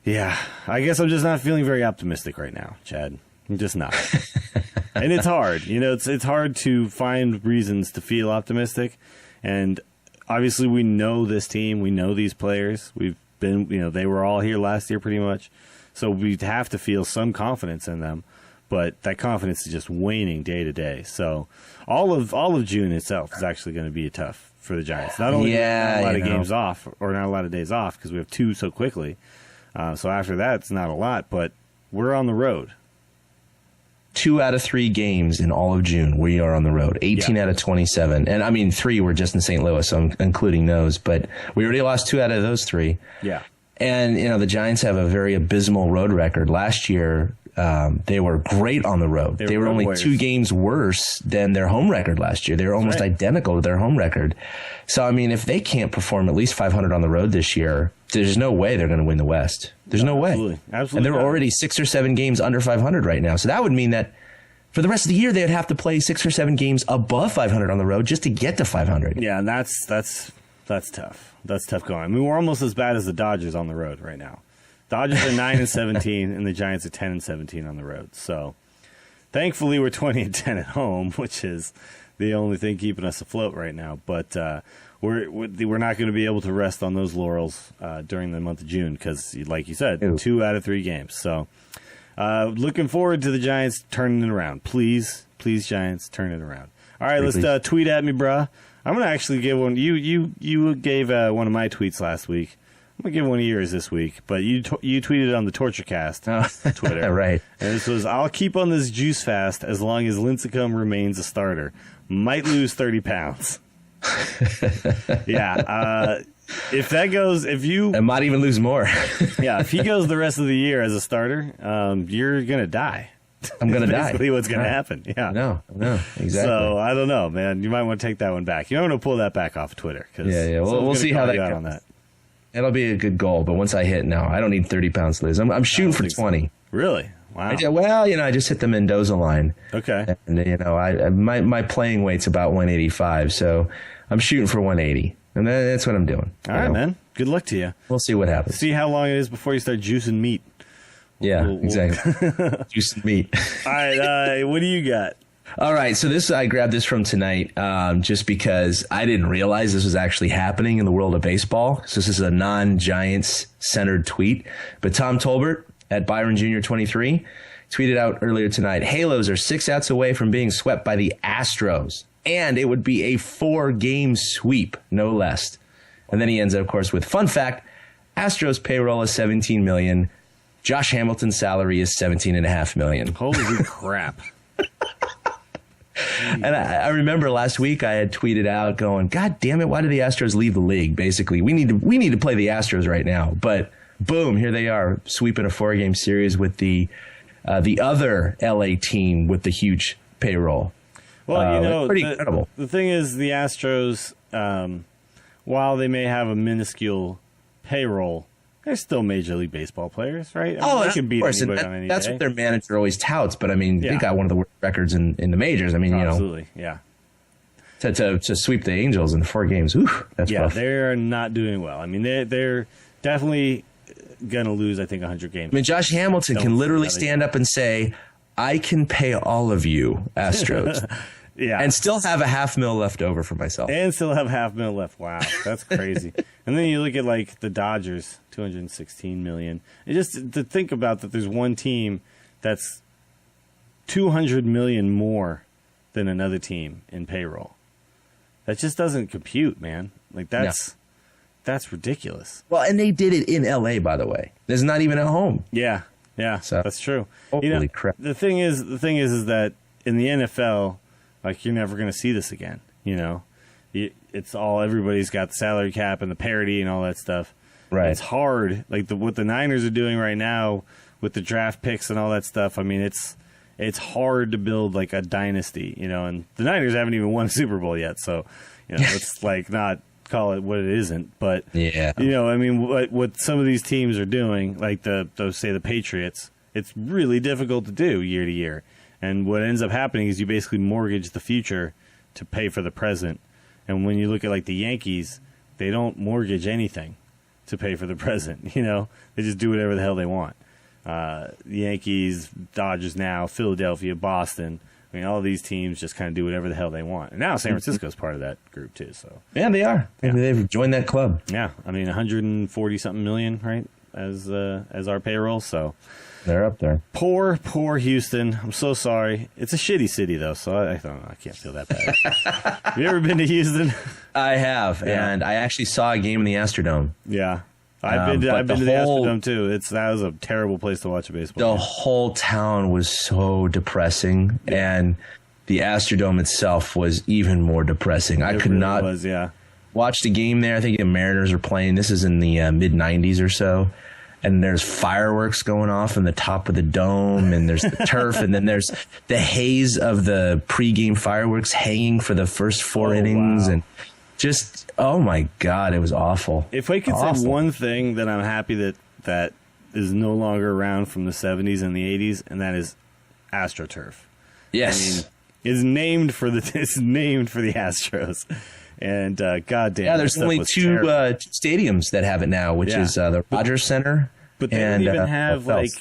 yeah, I guess I'm just not feeling very optimistic right now, Chad. I'm just not. And it's hard. It's hard to find reasons to feel optimistic. And obviously we know this team. We know these players. We've been, they were all here last year pretty much. So we have to feel some confidence in them. But that confidence is just waning day to day. So all of June itself is actually going to be tough for the Giants. Not only not a lot of games off, or not a lot of days off, because we have 2 so quickly. So after that, it's not a lot, but we're on the road. 2 out of 3 games in all of June, we are on the road. 18 out of 27. And I mean, 3 were just in St. Louis, so I'm including those. But we already lost 2 out of those 3. Yeah. And, the Giants have a very abysmal road record. Last year, they were great on the road. They were only 2 games worse than their home record last year. They were almost identical to their home record. So, I mean, if they can't perform at least 500 on the road this year, there's no way they're going to win the West. There's no way. Absolutely. And they're already 6 or 7 games under 500 right now. So that would mean that for the rest of the year, they'd have to play 6 or 7 games above 500 on the road just to get to 500. Yeah, and that's tough. That's tough going. I mean, we're almost as bad as the Dodgers on the road right now. Dodgers are 9-17, and the Giants are 10-17 on the road. So, thankfully, we're 20-10 at home, which is the only thing keeping us afloat right now. But we're not going to be able to rest on those laurels during the month of June because, like you said, 2 out of 3 games. So looking forward to the Giants turning it around. Please, Giants, turn it around. All right, let's tweet at me, bruh. I'm going to actually give one. You gave one of my tweets last week. I'm going to give one of yours this week. But you tweeted on the TortureCast Twitter. Right. And this was, I'll keep on this juice fast as long as Lincecum remains a starter. Might lose 30 pounds. Yeah. If that goes, I might even lose more. Yeah, if he goes the rest of the year as a starter, you're going to die. I'm going to die. Basically what's going to happen. Yeah. No, exactly. So, I don't know, man. You might want to take that one back. You might want to pull that back off of Twitter. Yeah. We'll see how that goes. On that. It'll be a good goal, but once I hit, no, I don't need 30 pounds to lose. I'm shooting for 20. So. Really? Wow. I just hit the Mendoza line. Okay. And, my playing weight's about 185, so I'm shooting for 180. And that's what I'm doing. All right, man. Good luck to you. We'll see what happens. See how long it is before you start juicing meat. Yeah, exactly. Juicing meat. All right, what do you got? All right, so I grabbed this from tonight just because I didn't realize this was actually happening in the world of baseball. So this is a non-Giants-centered tweet. But Tom Tolbert at Byron Jr. 23 tweeted out earlier tonight, Halos are 6 outs away from being swept by the Astros. And it would be a 4-game sweep, no less. And then he ends up, of course, with, fun fact, Astros payroll is $17 million. Josh Hamilton's salary is $17.5 million. Holy crap. And I remember last week I had tweeted out going, God damn it, why did the Astros leave the league? Basically, we need to play the Astros right now. But boom, here they are sweeping a 4-game series with the other LA team with the huge payroll. Well, pretty incredible. The thing is, the Astros, while they may have a minuscule payroll, they're still Major League Baseball players, right? They can beat anybody on any that's day. what their manager always touts. But I mean, they got one of the worst records in the majors. I mean, absolutely, yeah. To sweep the Angels in 4 games, that's rough. They're not doing well. I mean, they're definitely gonna lose. I think 100 games. I mean, Josh Hamilton can literally stand up and say, "I can pay all of you, Astros." Yeah, and still have a $500,000 left over for myself. And still have $500,000 left. Wow, that's crazy. And then you look at like the Dodgers, $216 million. And just to think about that, there's one team that's $200 million more than another team in payroll. That just doesn't compute, man. Like that's ridiculous. Well, and they did it in LA, by the way. There's not even at home. Yeah, so, that's true. Holy crap! The thing is that in the NFL. Like, you're never going to see this again, It's all, everybody's got the salary cap and the parity and all that stuff. Right. It's hard. Like, what the Niners are doing right now with the draft picks and all that stuff, I mean, it's hard to build, like, a dynasty, And the Niners haven't even won a Super Bowl yet, so, let's, like, not call it what it isn't. But, yeah. I mean, what some of these teams are doing, like, say the Patriots, it's really difficult to do year to year. And what ends up happening is you basically mortgage the future to pay for the present. And when you look at like the Yankees, they don't mortgage anything to pay for the present. They just do whatever the hell they want. The Yankees, Dodgers now, Philadelphia, Boston. I mean, all these teams just kind of do whatever the hell they want. And now San Francisco's part of that group too. So yeah, they are. Yeah. They've joined that club. Yeah, I mean, 140 something million, right, as our payroll. So. They're up there. Poor Houston. I'm so sorry. It's a shitty city, though, so I don't know. I can't feel that bad. Have you ever been to Houston? I have, and I actually saw a game in the Astrodome. Yeah. I've been to the Astrodome, too. That was a terrible place to watch a baseball game. The whole town was so depressing, and the Astrodome itself was even more depressing. I could not watch the game there. I think the Mariners are playing. This is in the mid-'90s or so. And there's fireworks going off in the top of the dome, and there's the turf, and then there's the haze of the pregame fireworks hanging for the first 4 innings. Wow. And just, oh my God, it was awful. If I could say one thing that I'm happy that is no longer around from the 70s and the 80s, and that is AstroTurf. Yes. I mean, it's named for the Astros. And goddamn, yeah, there's only two stadiums that have it now, which is the Rogers Center. But they don't even have like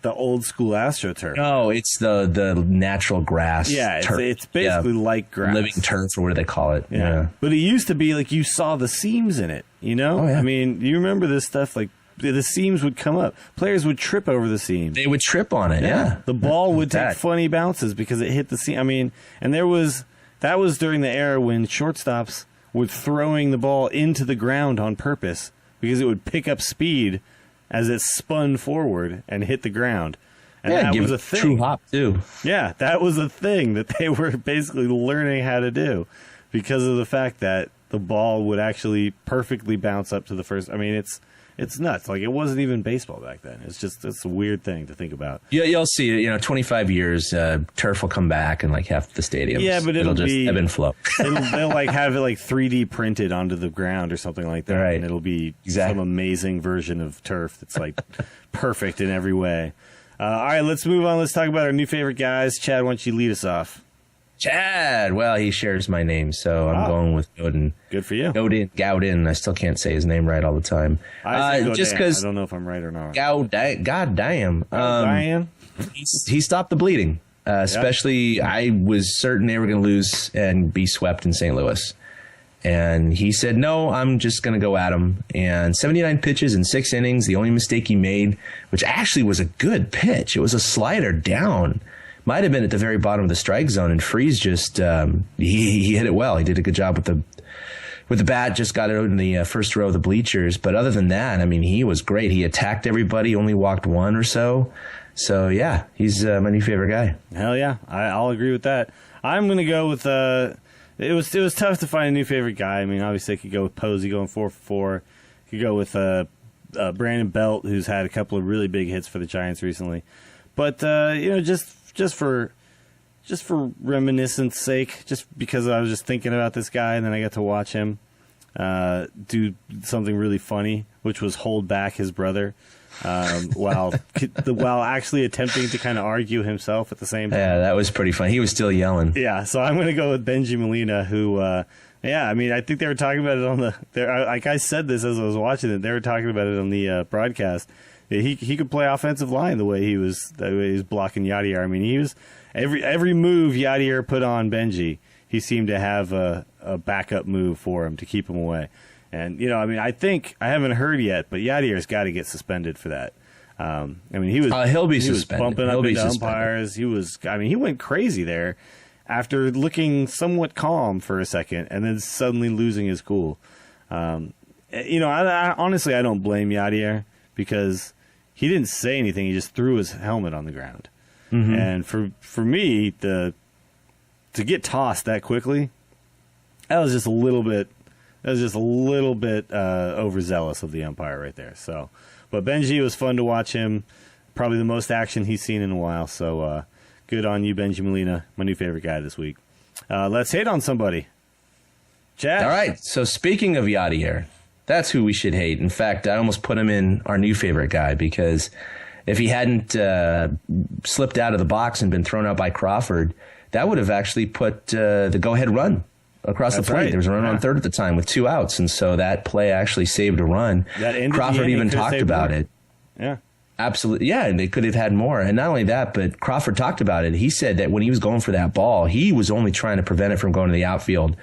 the old school AstroTurf. No, it's the natural grass. Yeah, turf. It's basically like grass. Living turf, or what do they call it? Yeah. But it used to be like you saw the seams in it, you know? Oh, yeah. I mean, you remember this stuff, like the seams would come up. Players would trip over the seam. They would trip on it, yeah. The ball would take funny bounces because it hit the seam. I mean, and that was during the era when shortstops were throwing the ball into the ground on purpose because it would pick up speed as it spun forward and hit the ground. And that was a thing. True hop, too. Yeah, that was a thing that they were basically learning how to do because of the fact that the ball would actually perfectly bounce up to the first. I mean, it's nuts. Like, it wasn't even baseball back then. It's a weird thing to think about. Yeah, you'll see. 25 years, turf will come back and like half the stadiums. Yeah, but it'll just be ebb and flow. They'll like have it like 3D printed onto the ground or something like that, right. And it'll be some amazing version of turf that's like perfect in every way. All right, let's move on. Let's talk about our new favorite guys. Chad, why don't you lead us off? Chad. Well, he shares my name, so I'm going with Gaudin. Good for you. Gaudin. I still can't say his name right all the time. Just because I don't know if I'm right or not. God damn. He stopped the bleeding. Especially, I was certain they were going to lose and be swept in St. Louis. And he said, no, I'm just going to go at him. And 79 pitches in 6 innings. The only mistake he made, which actually was a good pitch. It was a slider down. Might have been at the very bottom of the strike zone. And Freese just, he hit it well. He did a good job with the bat, just got it in the first row of the bleachers. But other than that, I mean, he was great. He attacked everybody, only walked one or so. So, yeah, he's my new favorite guy. Hell yeah. I'll agree with that. I'm going to go with... It was tough to find a new favorite guy. I mean, obviously, I could go with Posey going 4-for-4. Could go with Brandon Belt, who's had a couple of really big hits for the Giants recently. But just for reminiscence sake, just because I was just thinking about this guy, and then I got to watch him do something really funny, which was hold back his brother. While actually attempting to kind of argue himself at the same time. Yeah, that was pretty fun. He was still yelling. Yeah, so I'm going to go with Benji Molina, who, I mean, I think they were talking about it on like I said this as I was watching it, they were talking about it on the broadcast. He could play offensive line the way he was blocking Yadier. I mean, he was every move Yadier put on Benji, he seemed to have a backup move for him to keep him away. And, I mean, I haven't heard yet, but Yadier's got to get suspended for that. I mean, he was he'll be he suspended. Was bumping up into umpires. He went crazy there after looking somewhat calm for a second and then suddenly losing his cool. I honestly, I don't blame Yadier because he didn't say anything. He just threw his helmet on the ground. Mm-hmm. And for me, to get tossed that quickly, that was just a little bit overzealous of the umpire right there. So, but Benji, was fun to watch him. Probably the most action he's seen in a while. So, good on you, Benji Molina, my new favorite guy this week. Let's hate on somebody. Chad. All right. So speaking of Yadier, that's who we should hate. In fact, I almost put him in our new favorite guy because if he hadn't slipped out of the box and been thrown out by Crawford, that would have actually put the go-ahead run across the plate. Right. There was a run on third at the time with 2 outs, and so that play actually saved a run. Crawford even talked about it. Yeah. Absolutely. Yeah, and they could have had more. And not only that, but Crawford talked about it. He said that when he was going for that ball, he was only trying to prevent it from going to the outfield.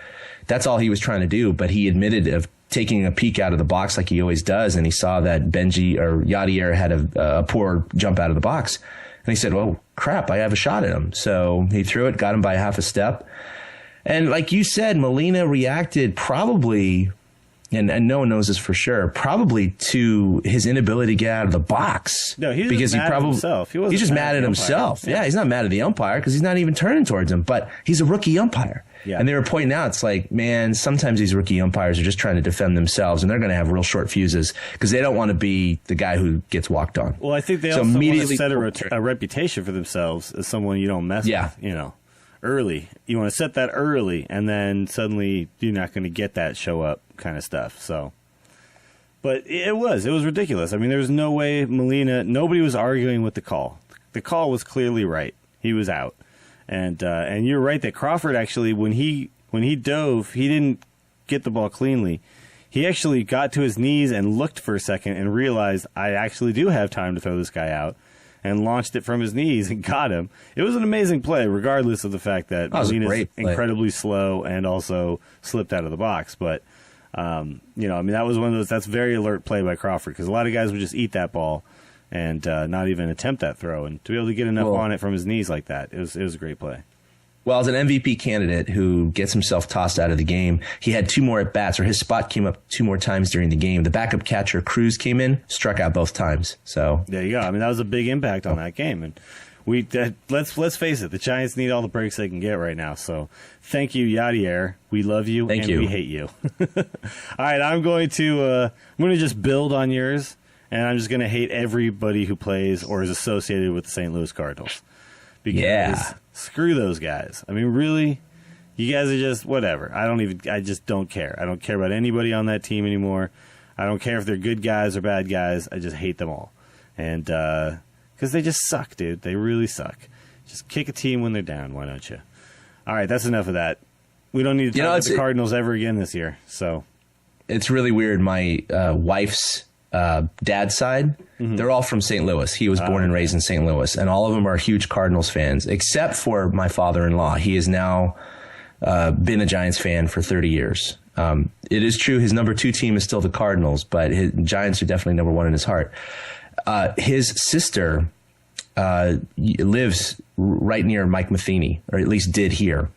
That's all he was trying to do, but he admitted of taking a peek out of the box like he always does, and he saw that Benji or Yadier had a poor jump out of the box. And he said, well, crap, I have a shot at him. So he threw it, got him by half a step. And like you said, Molina reacted probably, and no one knows this for sure, probably to his inability to get out of the box. No, he's just mad at himself. He's just mad at himself. Yeah, he's not mad at the umpire because he's not even turning towards him, but he's a rookie umpire. Yeah. And they were pointing out, it's like, man, sometimes these rookie umpires are just trying to defend themselves, and they're going to have real short fuses because they don't want to be the guy who gets walked on. Well, I think they also want to set a reputation for themselves as someone you don't mess with, early. You want to set that early, and then suddenly you're not going to get that show up kind of stuff. So, but it was ridiculous. I mean, there was no way nobody was arguing with the call. The call was clearly right. He was out. And you're right that Crawford actually, when he dove, he didn't get the ball cleanly. He actually got to his knees and looked for a second and realized I actually do have time to throw this guy out. and launched it from his knees and got him. It was an amazing play, regardless of the fact that Molina's incredibly slow and also slipped out of the box. But, that was one of those, that's very alert play by Crawford, because a lot of guys would just eat that ball and not even attempt that throw. And to be able to get enough on it from his knees like that, it was a great play. Well, as an MVP candidate who gets himself tossed out of the game, he had 2 more at-bats, or his spot came up 2 more times during the game. The backup catcher, Cruz, came in, struck out both times. So there you go. I mean, that was a big impact on that game. And let's face it, the Giants need all the breaks they can get right now. So thank you, Yadier. We love you, we hate you. All right, I'm going to just build on yours, and I'm just going to hate everybody who plays or is associated with the St. Louis Cardinals. Because screw those guys. I mean, really, you guys are just whatever. I just don't care. I don't care about anybody on that team anymore. I don't care if they're good guys or bad guys. I just hate them all. And because they just suck, dude. They really suck. Just kick a team when they're down. Why don't you? All right, that's enough of that. We don't need to talk about the Cardinals ever again this year. So it's really weird. My wife's dad's side, they're all from St. Louis. He was born and raised in St. Louis, and all of them are huge Cardinals fans, except for my father-in-law. He has now been a Giants fan for 30 years. It is true his number 2 team is still the Cardinals, but his Giants are definitely number 1 in his heart. His sister lives right near Mike Matheny, or at least did here,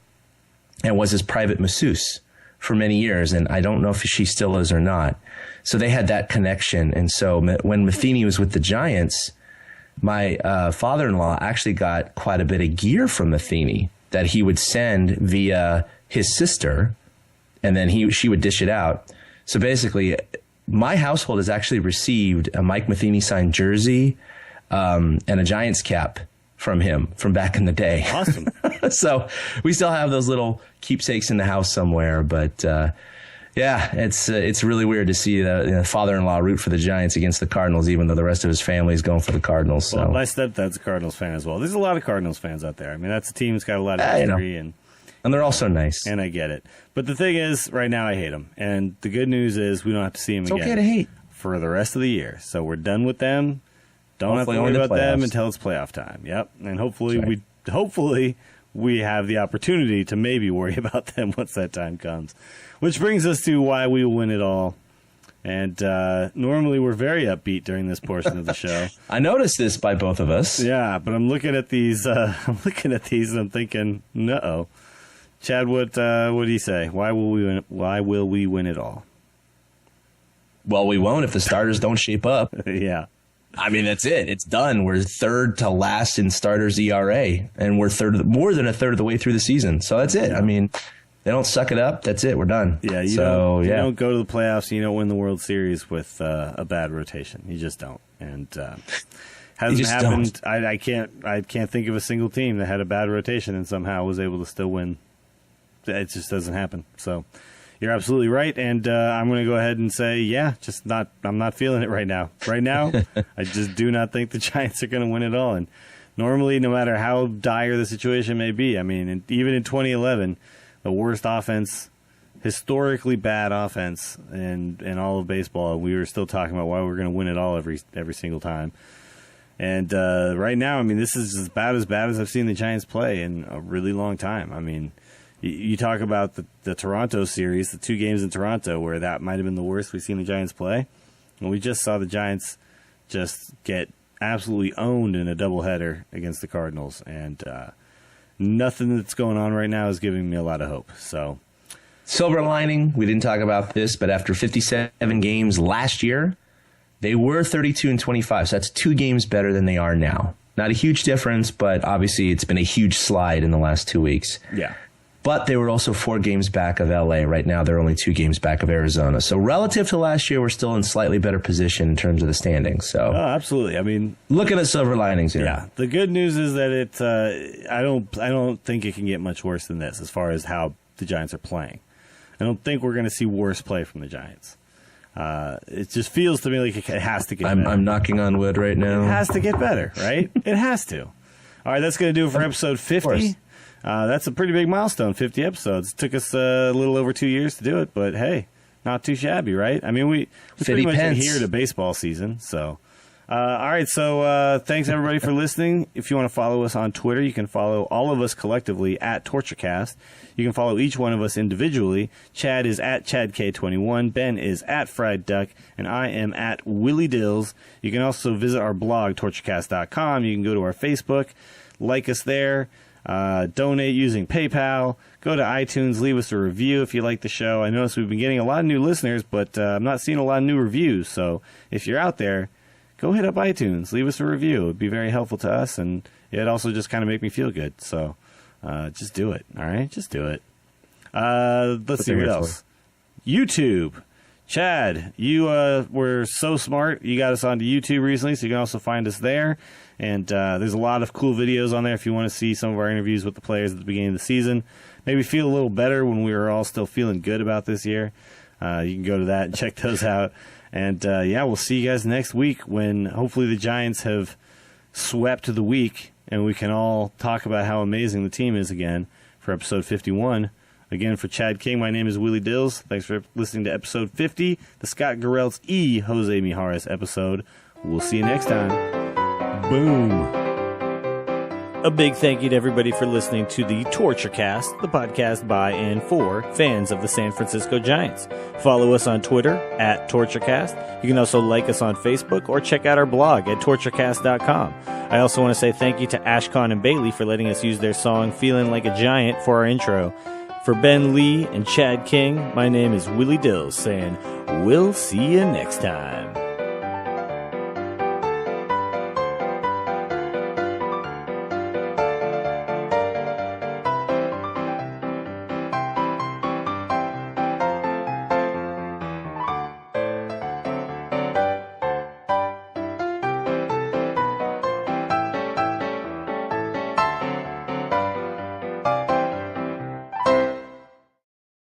and was his private masseuse for many years, and I don't know if she still is or not. So they had that connection. And so when Matheny was with the Giants, my father-in-law actually got quite a bit of gear from Matheny that he would send via his sister, and then she would dish it out. So basically, my household has actually received a Mike Matheny signed jersey and a Giants cap from him from back in the day. Awesome. So we still have those little keepsakes in the house somewhere, but yeah, it's really weird to see the father-in-law root for the Giants against the Cardinals, even though the rest of his family is going for the Cardinals. So. Well, my stepdad's a Cardinals fan as well. There's a lot of Cardinals fans out there. I mean, that's a team that's got a lot of history, and they're all so nice. And I get it. But the thing is, right now I hate them. And the good news is we don't have to see them again. It's okay to hate. For the rest of the year. So we're done with them. Don't have to worry about them until it's playoff time. Yep. And hopefully we have the opportunity to maybe worry about them once that time comes. Which brings us to why we will win it all. And normally we're very upbeat during this portion of the show. I noticed this by both of us. Yeah, but I'm looking at these. And I'm thinking, no. Chad, what do you say? Why will we win? Why will we win it all? Well, we won't if the starters don't shape up. Yeah. I mean, that's it. It's done. We're third to last in starters ERA, and we're more than a third of the way through the season. So that's it. Yeah. I mean, they don't suck it up. That's it. We're done. Yeah, you don't go to the playoffs. You don't win the World Series with a bad rotation. You just don't. And hasn't happened. I can't think of a single team that had a bad rotation and somehow was able to still win. It just doesn't happen. So you're absolutely right. And I'm going to go ahead and say, I'm not feeling it right now. Right now, I just do not think the Giants are going to win it all. And normally, no matter how dire the situation may be, I mean, even in 2011, the worst offense, historically bad offense in all of baseball, we were still talking about why we're going to win it all every single time. And right now, I mean, this is as bad as I've seen the Giants play in a really long time. I mean, you talk about the Toronto series, the 2 games in Toronto, where that might have been the worst we've seen the Giants play. And we just saw the Giants just get absolutely owned in a doubleheader against the Cardinals. And nothing that's going on right now is giving me a lot of hope. So, silver lining, we didn't talk about this, but after 57 games last year, they were 32-25. So that's 2 games better than they are now. Not a huge difference, but obviously it's been a huge slide in the last 2 weeks. Yeah. But they were also 4 games back of LA. Right now, they're only 2 games back of Arizona. So relative to last year, we're still in slightly better position in terms of the standings. So absolutely. I mean, looking at silver linings here. Yeah. The good news is that I don't think it can get much worse than this as far as how the Giants are playing. I don't think we're going to see worse play from the Giants. It just feels to me like it has to get better. I'm knocking on wood right now. It has to get better, right? It has to. All right, that's going to do it for episode 50. That's a pretty big milestone, 50 episodes. It took us a little over 2 years to do it, but hey, not too shabby, right? I mean, we pretty much adhere to baseball season, so All right, so thanks everybody for listening. If you want to follow us on Twitter, you can follow all of us collectively at TortureCast. You can follow each one of us individually. Chad is at ChadK21, Ben is at Fried Duck, and I am at Willie Dills. You can also visit our blog, TortureCast.com. You can go to our Facebook, like us there, donate using PayPal, go to iTunes, leave us a review if you like the show. I notice we've been getting a lot of new listeners, but I'm not seeing a lot of new reviews, so if you're out there, go hit up iTunes, leave us a review. It would be very helpful to us, and it'd also just kind of make me feel good. So just do it, all right? Just do it. Let's see what else. YouTube. Chad, you were so smart. You got us onto YouTube recently, so you can also find us there. And there's a lot of cool videos on there if you want to see some of our interviews with the players at the beginning of the season. Maybe feel a little better when we were all still feeling good about this year. You can go to that and check those out. And, yeah, we'll see you guys next week when hopefully the Giants have swept the week and we can all talk about how amazing the team is again for episode 51. Again, for Chad King, my name is Willie Dills. Thanks for listening to episode 50, the Scott Garrelts Jose Mijares episode. We'll see you next time. Boom. A big thank you to everybody for listening to the TortureCast, the podcast by and for fans of the San Francisco Giants. Follow us on Twitter at TortureCast. You can also like us on Facebook or check out our blog at TortureCast.com. I also want to say thank you to Ashcon and Bailey for letting us use their song Feeling Like a Giant for our intro. For Ben Lee and Chad King, my name is Willie Dills saying, we'll see you next time.